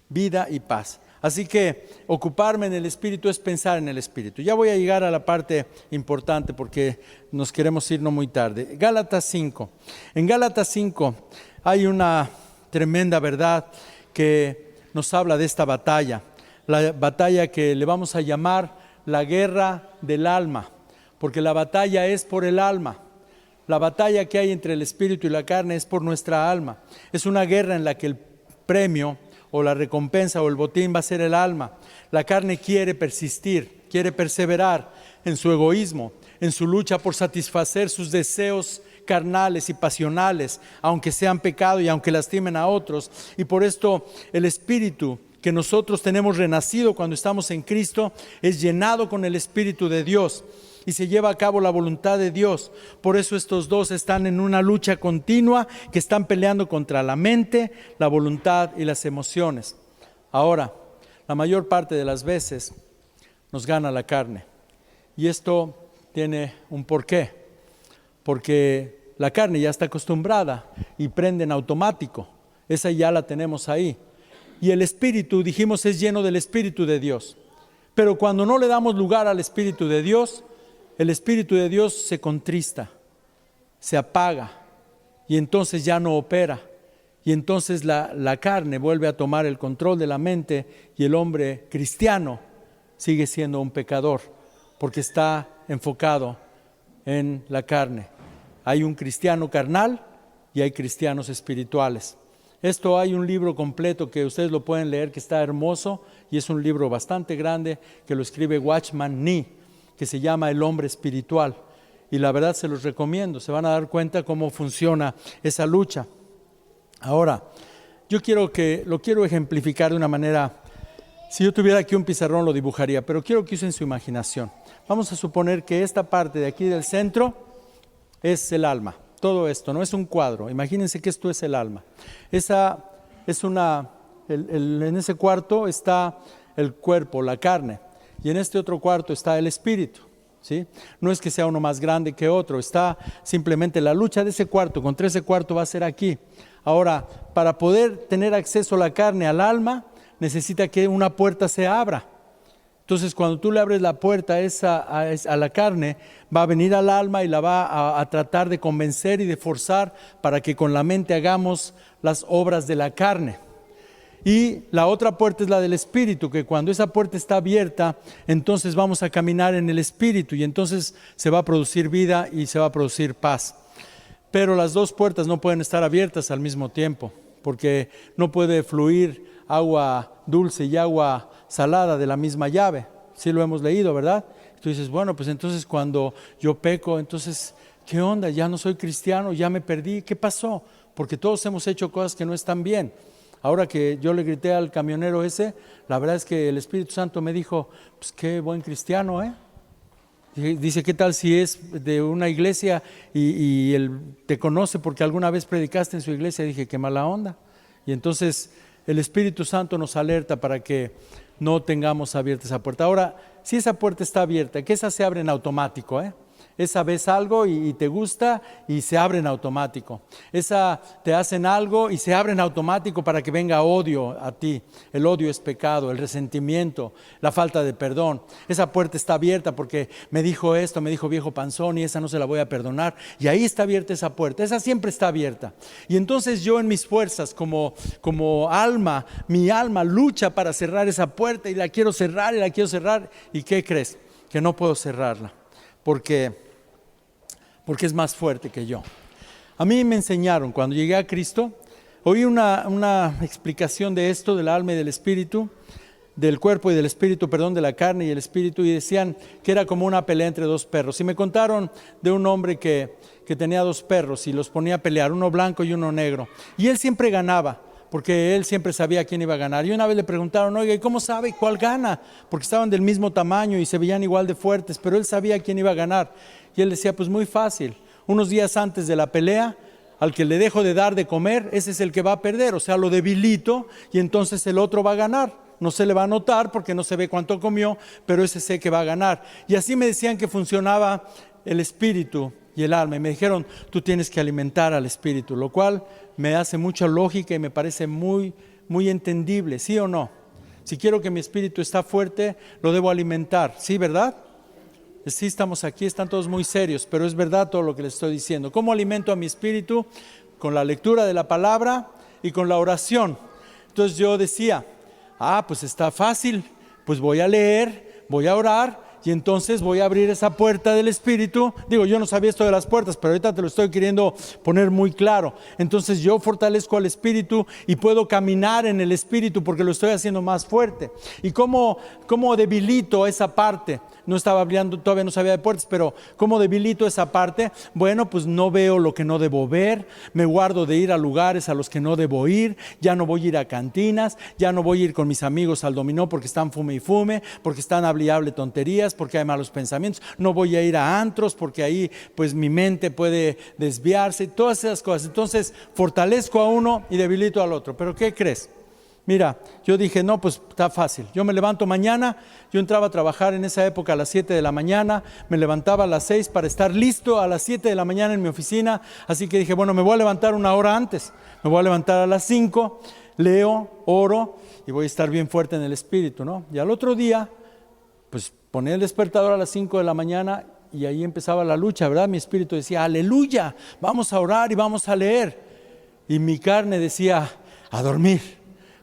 Vida y paz. Así que ocuparme en el Espíritu es pensar en el Espíritu. Ya voy a llegar a la parte importante porque nos queremos ir no muy tarde. Gálatas 5. En Gálatas 5 hay una tremenda verdad que nos habla de esta batalla. La batalla que le vamos a llamar la guerra del alma, porque la batalla es por el alma. La batalla que hay entre el Espíritu y la carne es por nuestra alma. Es una guerra en la que el premio o la recompensa o el botín va a ser el alma. La carne quiere persistir, quiere perseverar en su egoísmo, en su lucha por satisfacer sus deseos carnales y pasionales, aunque sean pecado y aunque lastimen a otros. Y por esto el Espíritu que nosotros tenemos renacido cuando estamos en Cristo es llenado con el Espíritu de Dios y se lleva a cabo la voluntad de Dios. Por eso estos dos están en una lucha continua, que están peleando contra la mente, la voluntad y las emociones. Ahora, la mayor parte de las veces nos gana la carne. Y esto tiene un porqué. Porque la carne ya está acostumbrada y prende en automático. Esa ya la tenemos ahí. Y el Espíritu, dijimos, es lleno del Espíritu de Dios. Pero cuando no le damos lugar al Espíritu de Dios, el Espíritu de Dios se contrista, se apaga y entonces ya no opera. Y entonces la carne vuelve a tomar el control de la mente y el hombre cristiano sigue siendo un pecador porque está enfocado en la carne. Hay un cristiano carnal y hay cristianos espirituales. Esto hay un libro completo que ustedes lo pueden leer, que está hermoso y es un libro bastante grande que lo escribe Watchman Nee, que se llama El hombre espiritual, y la verdad se los recomiendo. Se van a dar cuenta cómo funciona esa lucha. Ahora, lo quiero ejemplificar de una manera. Si yo tuviera aquí un pizarrón lo dibujaría, pero quiero que usen su imaginación. Vamos a suponer que esta parte de aquí del centro es el alma. Todo esto no es un cuadro. Imagínense que esto es el alma. En ese cuarto está el cuerpo, la carne. Y en este otro cuarto está el Espíritu. ¿sí? No es que sea uno más grande que otro, está simplemente la lucha de ese cuarto contra ese cuarto va a ser aquí. Ahora, para poder tener acceso a la carne, al alma, necesita que una puerta se abra. Entonces, cuando tú le abres la puerta a la carne, va a venir al alma y la va a tratar de convencer y de forzar para que con la mente hagamos las obras de la carne. Y la otra puerta es la del Espíritu, que cuando esa puerta está abierta, entonces vamos a caminar en el Espíritu y entonces se va a producir vida y se va a producir paz. Pero las dos puertas no pueden estar abiertas al mismo tiempo, porque no puede fluir agua dulce y agua salada de la misma llave. Sí lo hemos leído, ¿verdad? Tú dices, bueno, pues entonces cuando yo peco, entonces, ¿qué onda? Ya no soy cristiano, ya me perdí, ¿qué pasó? Porque todos hemos hecho cosas que no están bien. Ahora que yo le grité al camionero ese, la verdad es que el Espíritu Santo me dijo, pues qué buen cristiano, ¿eh? Dice, ¿qué tal si es de una iglesia y él te conoce porque alguna vez predicaste en su iglesia? Dije, qué mala onda. Y entonces el Espíritu Santo nos alerta para que no tengamos abierta esa puerta. Ahora, si esa puerta está abierta, que esa se abre en automático, Esa ves algo y te gusta y se abre en automático. Esa te hacen algo y se abre en automático para que venga odio a ti. El odio es pecado, el resentimiento, la falta de perdón. Esa puerta está abierta porque me dijo esto, me dijo viejo panzón y esa no se la voy a perdonar. Y ahí está abierta esa puerta, esa siempre está abierta. Y entonces yo en mis fuerzas como alma, mi alma lucha para cerrar esa puerta y la quiero cerrar y la quiero cerrar. ¿Y qué crees? Que no puedo cerrarla porque es más fuerte que yo. A mí me enseñaron, cuando llegué a Cristo, oí una explicación de esto, del alma y del espíritu, del cuerpo y del espíritu, perdón, de la carne y el espíritu, y decían que era como una pelea entre dos perros. Y me contaron de un hombre que tenía dos perros y los ponía a pelear, uno blanco y uno negro. Y él siempre ganaba, porque él siempre sabía quién iba a ganar. Y una vez le preguntaron, oiga, ¿y cómo sabe cuál gana? Porque estaban del mismo tamaño y se veían igual de fuertes, pero él sabía quién iba a ganar. Y él decía, pues muy fácil, unos días antes de la pelea, al que le dejo de dar de comer, ese es el que va a perder, o sea, lo debilito y entonces el otro va a ganar. No se le va a notar porque no se ve cuánto comió, pero ese sé que va a ganar. Y así me decían que funcionaba el espíritu y el alma. Y me dijeron, tú tienes que alimentar al espíritu, lo cual me hace mucha lógica y me parece muy, muy entendible, ¿sí o no? Si quiero que mi espíritu está fuerte, lo debo alimentar, ¿sí, verdad? Sí, estamos aquí, están todos muy serios, pero es verdad todo lo que les estoy diciendo. ¿Cómo alimento a mi espíritu? Con la lectura de la palabra y con la oración. Entonces yo decía, pues está fácil, pues voy a leer, voy a orar y entonces voy a abrir esa puerta del espíritu. Digo, yo no sabía esto de las puertas, pero ahorita te lo estoy queriendo poner muy claro. Entonces yo fortalezco al espíritu y puedo caminar en el espíritu porque lo estoy haciendo más fuerte. ¿Y cómo debilito esa parte? No estaba hablando, todavía no sabía de puertas, pero ¿cómo debilito esa parte? Bueno, pues no veo lo que no debo ver, me guardo de ir a lugares a los que no debo ir, ya no voy a ir a cantinas, ya no voy a ir con mis amigos al dominó porque están fume y fume, porque están hable y hable tonterías, porque hay malos pensamientos, no voy a ir a antros porque ahí pues mi mente puede desviarse, todas esas cosas. Entonces fortalezco a uno y debilito al otro. ¿Pero qué crees? Mira, yo dije, no, pues está fácil. Yo me levanto mañana, yo entraba a trabajar en esa época a las 7 de la mañana, me levantaba a las 6 para estar listo a las 7 de la mañana en mi oficina. Así que dije, bueno, me voy a levantar una hora antes, me voy a levantar a las 5, leo, oro y voy a estar bien fuerte en el espíritu, ¿no? Y al otro día, pues ponía el despertador a las 5 de la mañana y ahí empezaba la lucha, ¿verdad? Mi espíritu decía, aleluya, vamos a orar y vamos a leer. Y mi carne decía, a dormir.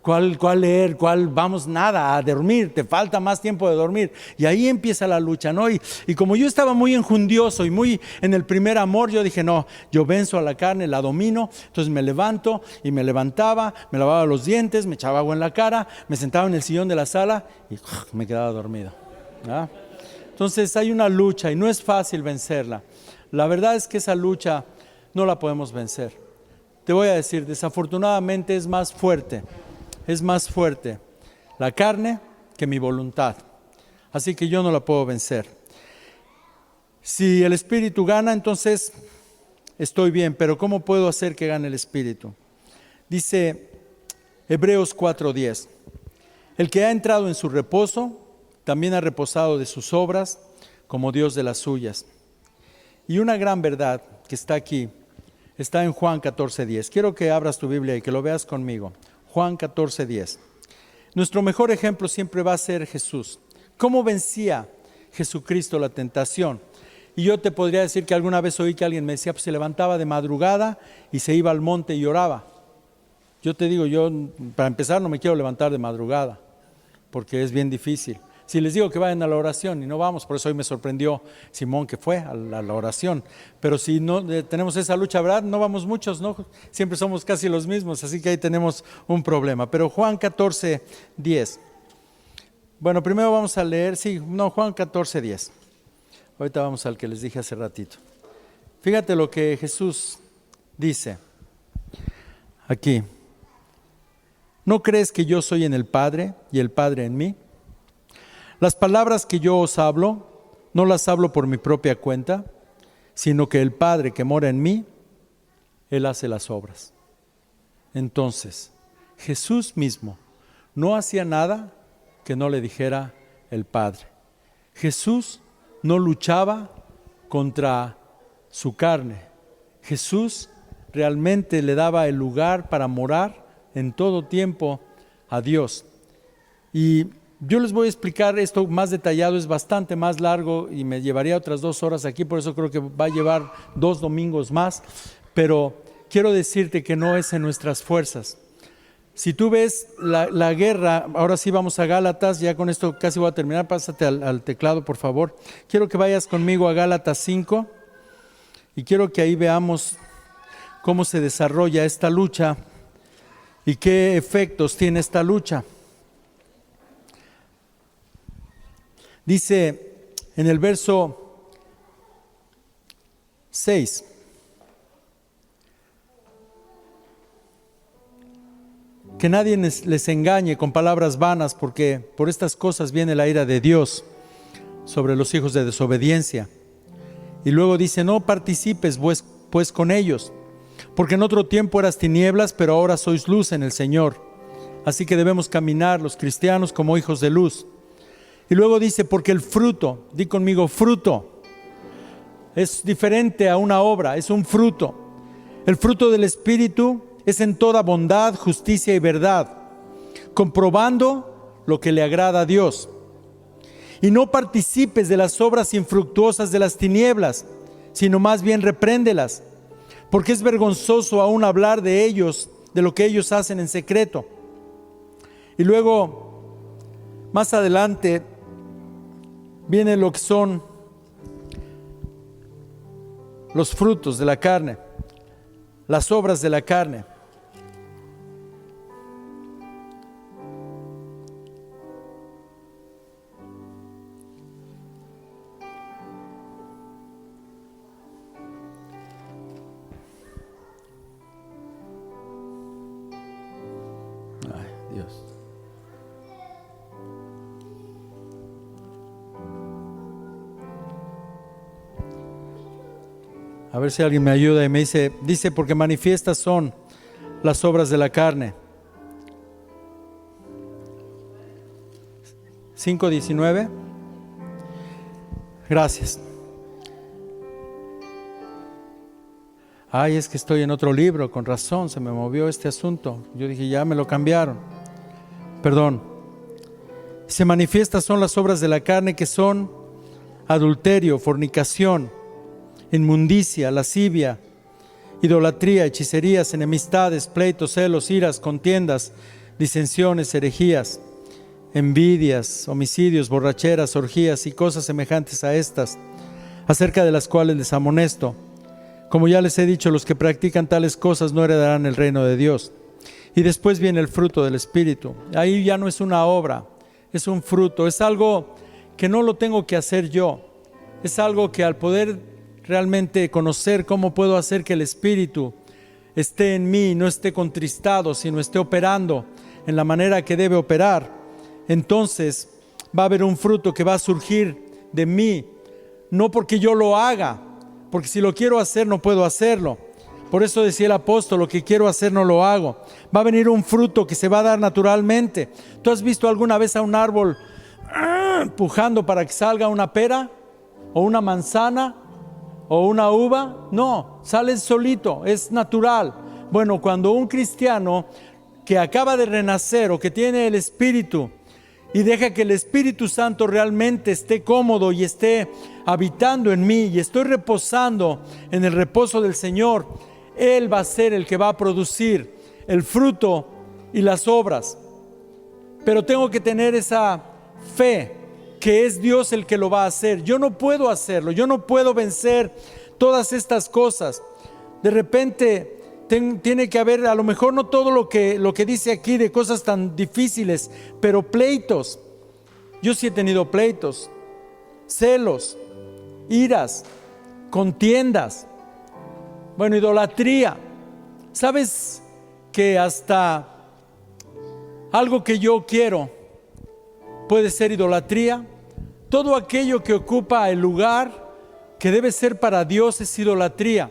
¿Cuál leer? ¿Cuál? Vamos, nada, a dormir, te falta más tiempo de dormir. Y ahí empieza la lucha, ¿no? Y como yo estaba muy enjundioso y muy en el primer amor, yo dije, no, yo venzo a la carne, la domino. Entonces me levanto y me levantaba, me lavaba los dientes, me echaba agua en la cara, me sentaba en el sillón de la sala y me quedaba dormido, ¿verdad? Entonces hay una lucha y no es fácil vencerla. La verdad es que esa lucha no la podemos vencer. Te voy a decir, desafortunadamente es más fuerte la carne que mi voluntad. Así que yo no la puedo vencer. Si el espíritu gana, entonces estoy bien, pero ¿cómo puedo hacer que gane el espíritu? Dice Hebreos 4:10, el que ha entrado en su reposo, también ha reposado de sus obras, como Dios de las suyas. Y una gran verdad que está aquí, está en Juan 14:10. Quiero que abras tu Biblia y que lo veas conmigo. Juan 14:10. Nuestro mejor ejemplo siempre va a ser Jesús. ¿Cómo vencía Jesucristo la tentación? Y yo te podría decir que alguna vez oí que alguien me decía, pues se levantaba de madrugada y se iba al monte y oraba. Yo te digo, yo para empezar no me quiero levantar de madrugada, porque es bien difícil. Si les digo que vayan a la oración y no vamos, por eso hoy me sorprendió Simón que fue a la oración. Pero si no tenemos esa lucha, ¿verdad? No vamos muchos, ¿no? Siempre somos casi los mismos, así que ahí tenemos un problema. Pero Juan 14:10. Bueno, primero vamos a leer, Juan 14:10. Ahorita vamos al que les dije hace ratito. Fíjate lo que Jesús dice aquí. ¿No crees que yo soy en el Padre y el Padre en mí? Las palabras que yo os hablo, no las hablo por mi propia cuenta, sino que el Padre que mora en mí, Él hace las obras. Entonces, Jesús mismo no hacía nada que no le dijera el Padre. Jesús no luchaba contra su carne. Jesús realmente le daba el lugar para morar en todo tiempo a Dios. Y yo les voy a explicar esto más detallado, es bastante más largo y me llevaría otras 2 horas aquí, por eso creo que va a llevar 2 domingos más, pero quiero decirte que no es en nuestras fuerzas. Si tú ves la guerra, ahora sí vamos a Gálatas, ya con esto casi voy a terminar, pásate al teclado por favor. Quiero que vayas conmigo a Gálatas 5 y quiero que ahí veamos cómo se desarrolla esta lucha y qué efectos tiene esta lucha. Dice en el verso 6, que nadie les engañe con palabras vanas, porque por estas cosas viene la ira de Dios sobre los hijos de desobediencia. Y luego dice, no participes pues con ellos, porque en otro tiempo eras tinieblas, pero ahora sois luz en el Señor. Así que debemos caminar los cristianos como hijos de luz. Y luego dice, porque el fruto, di conmigo fruto, es diferente a una obra, es un fruto. El fruto del Espíritu es en toda bondad, justicia y verdad, comprobando lo que le agrada a Dios. Y no participes de las obras infructuosas de las tinieblas, sino más bien repréndelas, porque es vergonzoso aún hablar de ellos, de lo que ellos hacen en secreto. Y luego, más adelante, viene lo que son los frutos de la carne, las obras de la carne. Ay, Dios. A ver si alguien me ayuda y me dice porque manifiestas son las obras de la carne. 5:19. Gracias. Ay, es que estoy en otro libro, con razón, se me movió este asunto. Yo dije, ya me lo cambiaron. Perdón. Se manifiestas son las obras de la carne, que son adulterio, fornicación, inmundicia, lascivia, idolatría, hechicerías, enemistades, pleitos, celos, iras, contiendas, disensiones, herejías, envidias, homicidios, borracheras, orgías y cosas semejantes a estas, acerca de las cuales les amonesto. Como ya les he dicho, los que practican tales cosas no heredarán el reino de Dios. Y después viene el fruto del Espíritu. Ahí ya no es una obra, es un fruto, es algo que no lo tengo que hacer yo. Es algo que al poder realmente conocer cómo puedo hacer que el Espíritu esté en mí, no esté contristado, sino esté operando en la manera que debe operar, entonces va a haber un fruto que va a surgir de mí, no porque yo lo haga, porque si lo quiero hacer no puedo hacerlo. Por eso decía el apóstol, lo que quiero hacer no lo hago. Va a venir un fruto que se va a dar naturalmente. ¿Tú has visto alguna vez a un árbol empujando para que salga una pera? o una manzana o una uva. No, sale solito, es natural. Bueno, cuando un cristiano que acaba de renacer o que tiene el Espíritu y deja que el Espíritu Santo realmente esté cómodo y esté habitando en mí y estoy reposando en el reposo del Señor, Él va a ser el que va a producir el fruto y las obras. Pero tengo que tener esa fe que es Dios el que lo va a hacer. Yo no puedo hacerlo, yo no puedo vencer todas estas cosas. De repente tiene que haber, a lo mejor no todo lo que dice aquí de cosas tan difíciles, pero pleitos. Yo sí he tenido pleitos, celos, iras, contiendas, bueno, idolatría. ¿Sabes que hasta algo que yo quiero puede ser idolatría? Todo aquello que ocupa el lugar que debe ser para Dios es idolatría.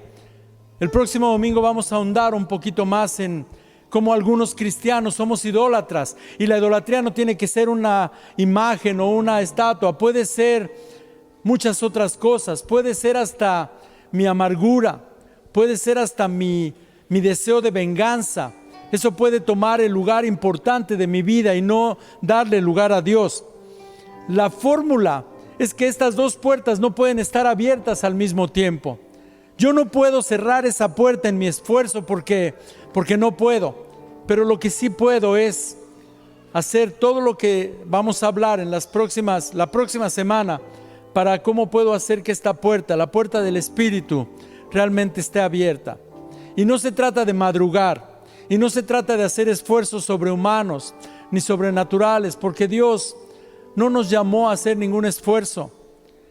El próximo domingo vamos a ahondar un poquito más en cómo algunos cristianos somos idólatras. Y la idolatría no tiene que ser una imagen o una estatua, puede ser muchas otras cosas, puede ser hasta mi amargura, puede ser hasta mi deseo de venganza. Eso puede tomar el lugar importante de mi vida y no darle lugar a Dios. La fórmula es que estas dos puertas no pueden estar abiertas al mismo tiempo. Yo no puedo cerrar esa puerta en mi esfuerzo porque no puedo. Pero lo que sí puedo es hacer todo lo que vamos a hablar en la próxima semana para cómo puedo hacer que esta puerta, la puerta del Espíritu, realmente esté abierta. Y no se trata de madrugar, y no se trata de hacer esfuerzos sobrehumanos ni sobrenaturales, porque Dios no nos llamó a hacer ningún esfuerzo.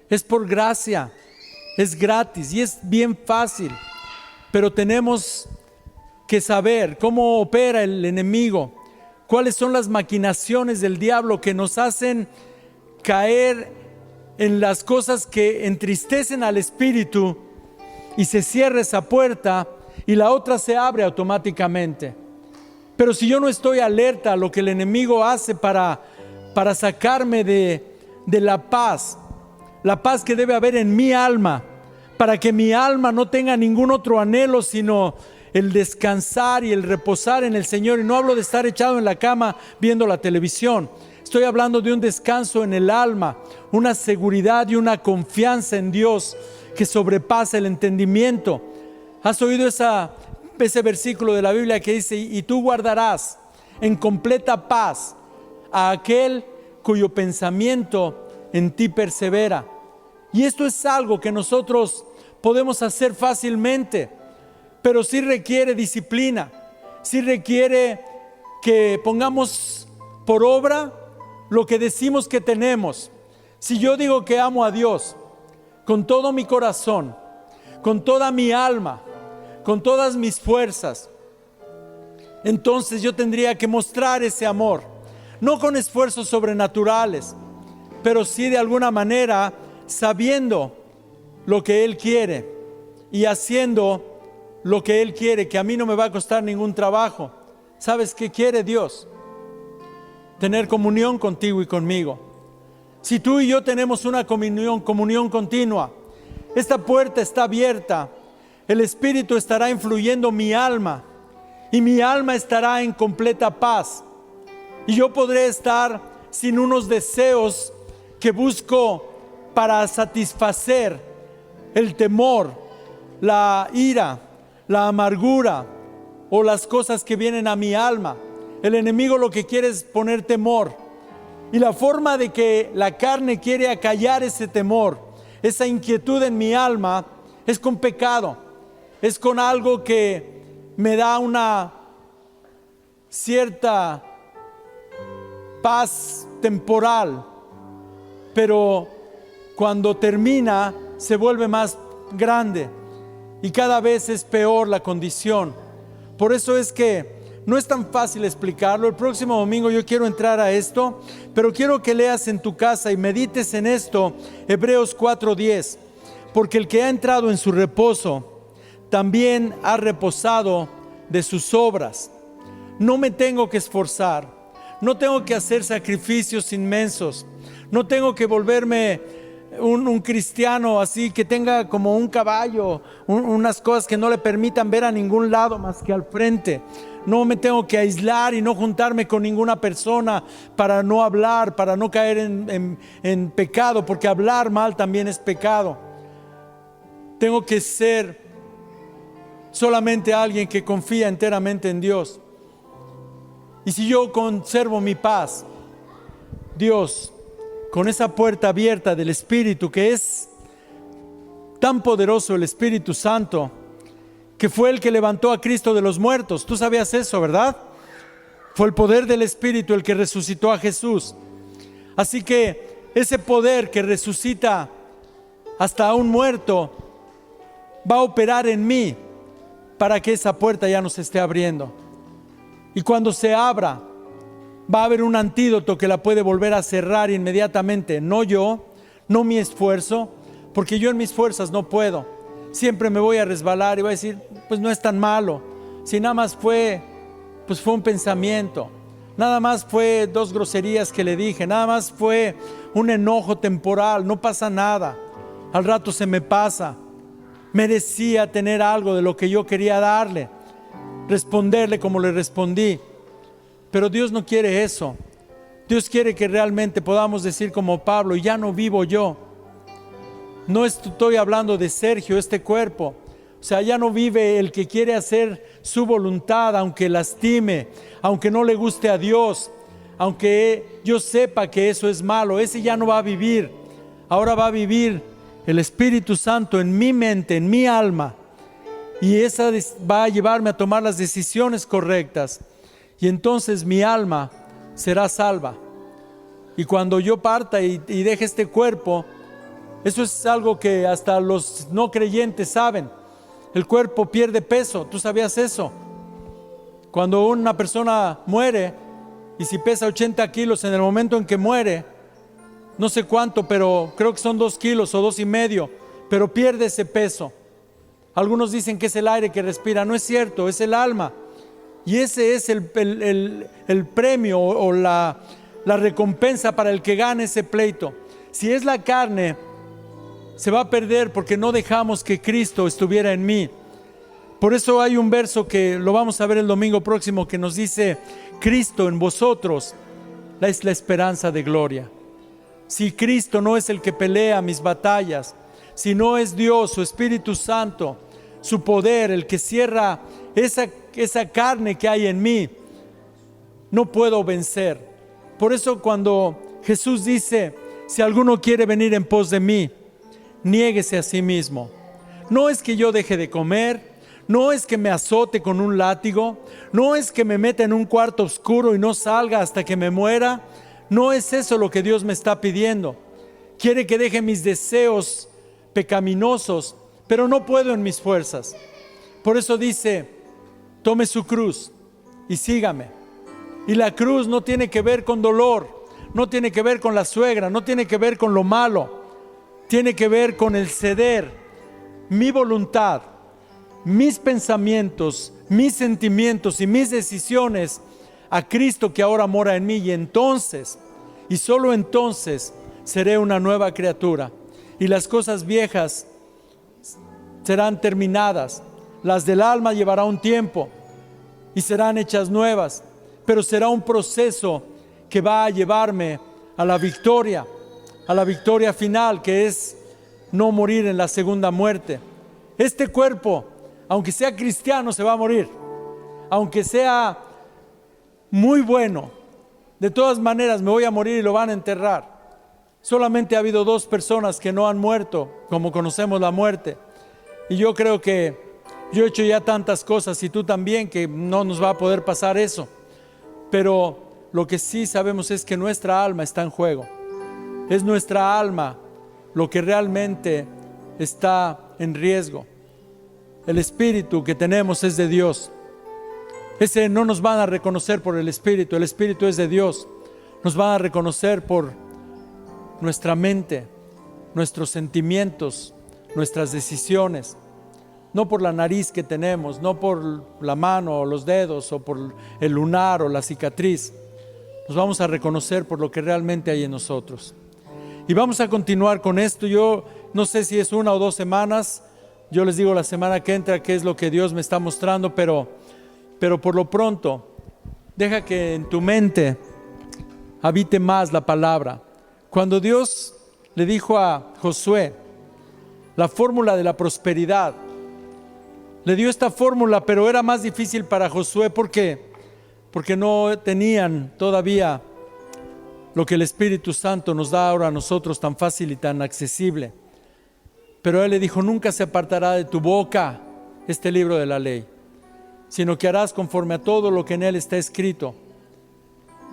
Es por gracia, es gratis y es bien fácil, pero tenemos que saber cómo opera el enemigo, cuáles son las maquinaciones del diablo que nos hacen caer en las cosas que entristecen al espíritu y se cierra esa puerta y la otra se abre automáticamente. Pero si yo no estoy alerta a lo que el enemigo hace para sacarme de la paz que debe haber en mi alma, para que mi alma no tenga ningún otro anhelo sino el descansar y el reposar en el Señor. Y no hablo de estar echado en la cama viendo la televisión. Estoy hablando de un descanso en el alma, una seguridad y una confianza en Dios que sobrepasa el entendimiento. ¿Has oído ese versículo de la Biblia que dice: y tú guardarás en completa paz a aquel cuyo pensamiento en ti persevera? Y esto es algo que nosotros podemos hacer fácilmente, pero sí requiere disciplina, sí requiere que pongamos por obra lo que decimos que tenemos. Si yo digo que amo a Dios con todo mi corazón, con toda mi alma, con todas mis fuerzas, entonces yo tendría que mostrar ese amor, no con esfuerzos sobrenaturales, pero sí de alguna manera sabiendo lo que Él quiere y haciendo lo que Él quiere, que a mí no me va a costar ningún trabajo. ¿Sabes qué quiere Dios? Tener comunión contigo y conmigo. Si tú y yo tenemos una comunión continua, esta puerta está abierta, el Espíritu estará influyendo mi alma y mi alma estará en completa paz. Y yo podré estar sin unos deseos que busco para satisfacer el temor, la ira, la amargura o las cosas que vienen a mi alma. El enemigo lo que quiere es poner temor. Y la forma de que la carne quiere acallar ese temor, esa inquietud en mi alma, es con pecado. Es con algo que me da una cierta paz temporal, pero cuando termina se vuelve más grande y cada vez es peor la condición. Por eso es que no es tan fácil explicarlo. El próximo domingo yo quiero entrar a esto, pero quiero que leas en tu casa y medites en esto, Hebreos 4:10, porque el que ha entrado en su reposo también ha reposado de sus obras. No me tengo que esforzar, no tengo que hacer sacrificios inmensos, no tengo que volverme un cristiano así que tenga como un caballo, unas cosas que no le permitan ver a ningún lado más que al frente. No me tengo que aislar y no juntarme con ninguna persona para no hablar, para no caer en pecado, porque hablar mal también es pecado. Tengo que ser solamente alguien que confía enteramente en Dios. Y si yo conservo mi paz, Dios, con esa puerta abierta del Espíritu, que es tan poderoso, el Espíritu Santo, que fue el que levantó a Cristo de los muertos. Tú sabías eso, ¿verdad? Fue el poder del Espíritu el que resucitó a Jesús. Así que ese poder que resucita hasta a un muerto va a operar en mí para que esa puerta ya no se esté abriendo. Y cuando se abra, va a haber un antídoto que la puede volver a cerrar inmediatamente. No yo, no mi esfuerzo, porque yo en mis fuerzas no puedo. Siempre me voy a resbalar y voy a decir, pues no es tan malo. Si nada más fue un pensamiento. Nada más fue 2 groserías que le dije. Nada más fue un enojo temporal. No pasa nada. Al rato se me pasa. Merecía tener algo de lo que yo quería darle. Responderle como le respondí. Pero Dios no quiere eso. Dios quiere que realmente podamos decir como Pablo, ya no vivo yo. No estoy hablando de Sergio, este cuerpo. O sea, ya no vive el que quiere hacer su voluntad, aunque lastime, aunque no le guste a Dios, aunque yo sepa que eso es malo. Ese ya no va a vivir. Ahora va a vivir el Espíritu Santo en mi mente, en mi alma. Y esa va a llevarme a tomar las decisiones correctas. Y entonces mi alma será salva. Y cuando yo parta y deje este cuerpo, eso es algo que hasta los no creyentes saben. El cuerpo pierde peso. ¿Tú sabías eso? Cuando una persona muere, y si pesa 80 kilos en el momento en que muere, no sé cuánto, pero creo que son 2 kilos o 2,5, pero pierde ese peso. Algunos dicen que es el aire que respira. No es cierto, es el alma. Y ese es el premio o la recompensa para el que gane ese pleito. Si es la carne, se va a perder porque no dejamos que Cristo estuviera en mí. Por eso hay un verso que lo vamos a ver el domingo próximo que nos dice: Cristo en vosotros es la esperanza de gloria. Si Cristo no es el que pelea mis batallas, si no es Dios, su Espíritu Santo, su poder, el que cierra esa carne que hay en mí, no puedo vencer. Por eso cuando Jesús dice: si alguno quiere venir en pos de mí, niéguese a sí mismo. No es que yo deje de comer, no es que me azote con un látigo, no es que me meta en un cuarto oscuro y no salga hasta que me muera. No es eso lo que Dios me está pidiendo. Quiere que deje mis deseos pecaminosos, pero no puedo en mis fuerzas. Por eso dice: tome su cruz y sígame. Y la cruz no tiene que ver con dolor, no tiene que ver con la suegra, no tiene que ver con lo malo. Tiene que ver con el ceder mi voluntad, mis pensamientos, mis sentimientos y mis decisiones a Cristo que ahora mora en mí. Y entonces, y solo entonces, seré una nueva criatura. Y las cosas viejas serán terminadas. Las del alma llevará un tiempo y serán hechas nuevas. Pero será un proceso que va a llevarme a la victoria final, que es no morir en la segunda muerte. Este cuerpo, aunque sea cristiano, se va a morir. Aunque sea muy bueno, de todas maneras me voy a morir y lo van a enterrar. Solamente ha habido 2 personas que no han muerto, como conocemos la muerte. Y yo creo que yo he hecho ya tantas cosas, y tú también, que no nos va a poder pasar eso. Pero lo que sí sabemos es que nuestra alma está en juego. Es nuestra alma lo que realmente está en riesgo. El espíritu que tenemos es de Dios. Ese no nos van a reconocer por el espíritu es de Dios. Nos van a reconocer por nuestra mente, nuestros sentimientos, nuestras decisiones. No por la nariz que tenemos, no por la mano o los dedos o por el lunar o la cicatriz. Nos vamos a reconocer por lo que realmente hay en nosotros. Y vamos a continuar con esto. Yo no sé si es 1 o 2 semanas. Yo les digo la semana que entra qué es lo que Dios me está mostrando, pero por lo pronto, deja que en tu mente habite más la palabra. Cuando Dios le dijo a Josué la fórmula de la prosperidad, le dio esta fórmula, pero era más difícil para Josué porque no tenían todavía lo que el Espíritu Santo nos da ahora a nosotros tan fácil y tan accesible. Pero él le dijo: nunca se apartará de tu boca este libro de la ley, sino que harás conforme a todo lo que en él está escrito,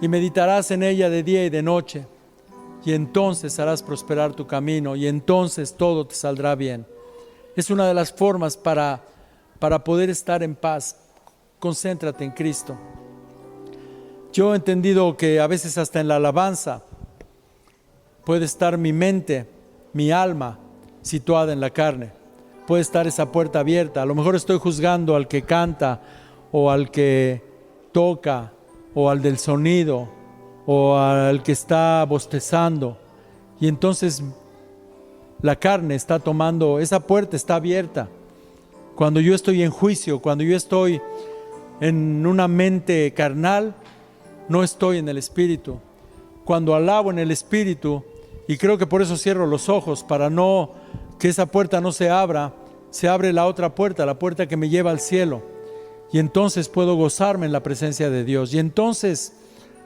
y meditarás en ella de día y de noche, y entonces harás prosperar tu camino, y entonces todo te saldrá bien. Es una de las formas para poder estar en paz. Concéntrate en Cristo. Yo he entendido que a veces hasta en la alabanza puede estar mi mente, mi alma situada en la carne. Puede estar esa puerta abierta. A lo mejor estoy juzgando al que canta, o al que toca, o al del sonido, o al que está bostezando. Y entonces la carne está tomando, esa puerta está abierta. Cuando yo estoy en juicio, cuando yo estoy en una mente carnal, no estoy en el Espíritu. Cuando alabo en el Espíritu, y creo que por eso cierro los ojos, para no que esa puerta no se abra, se abre la otra puerta, la puerta que me lleva al cielo. Y entonces puedo gozarme en la presencia de Dios. Y entonces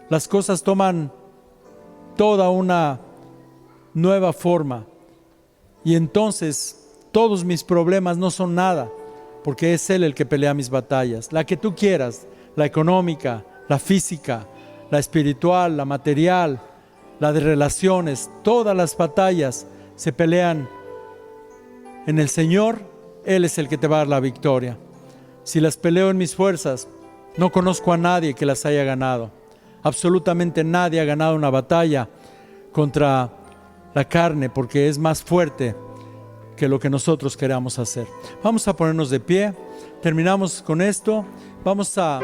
las cosas toman toda una nueva forma. Y entonces todos mis problemas no son nada, porque es Él el que pelea mis batallas. La que tú quieras, la económica, la física, la espiritual, la material, la de relaciones, todas las batallas se pelean en el Señor. Él es el que te va a dar la victoria. Si las peleo en mis fuerzas, no conozco a nadie que las haya ganado. Absolutamente nadie ha ganado una batalla contra la carne, porque es más fuerte que lo que nosotros queramos hacer. Vamos a ponernos de pie. Terminamos con esto. Vamos a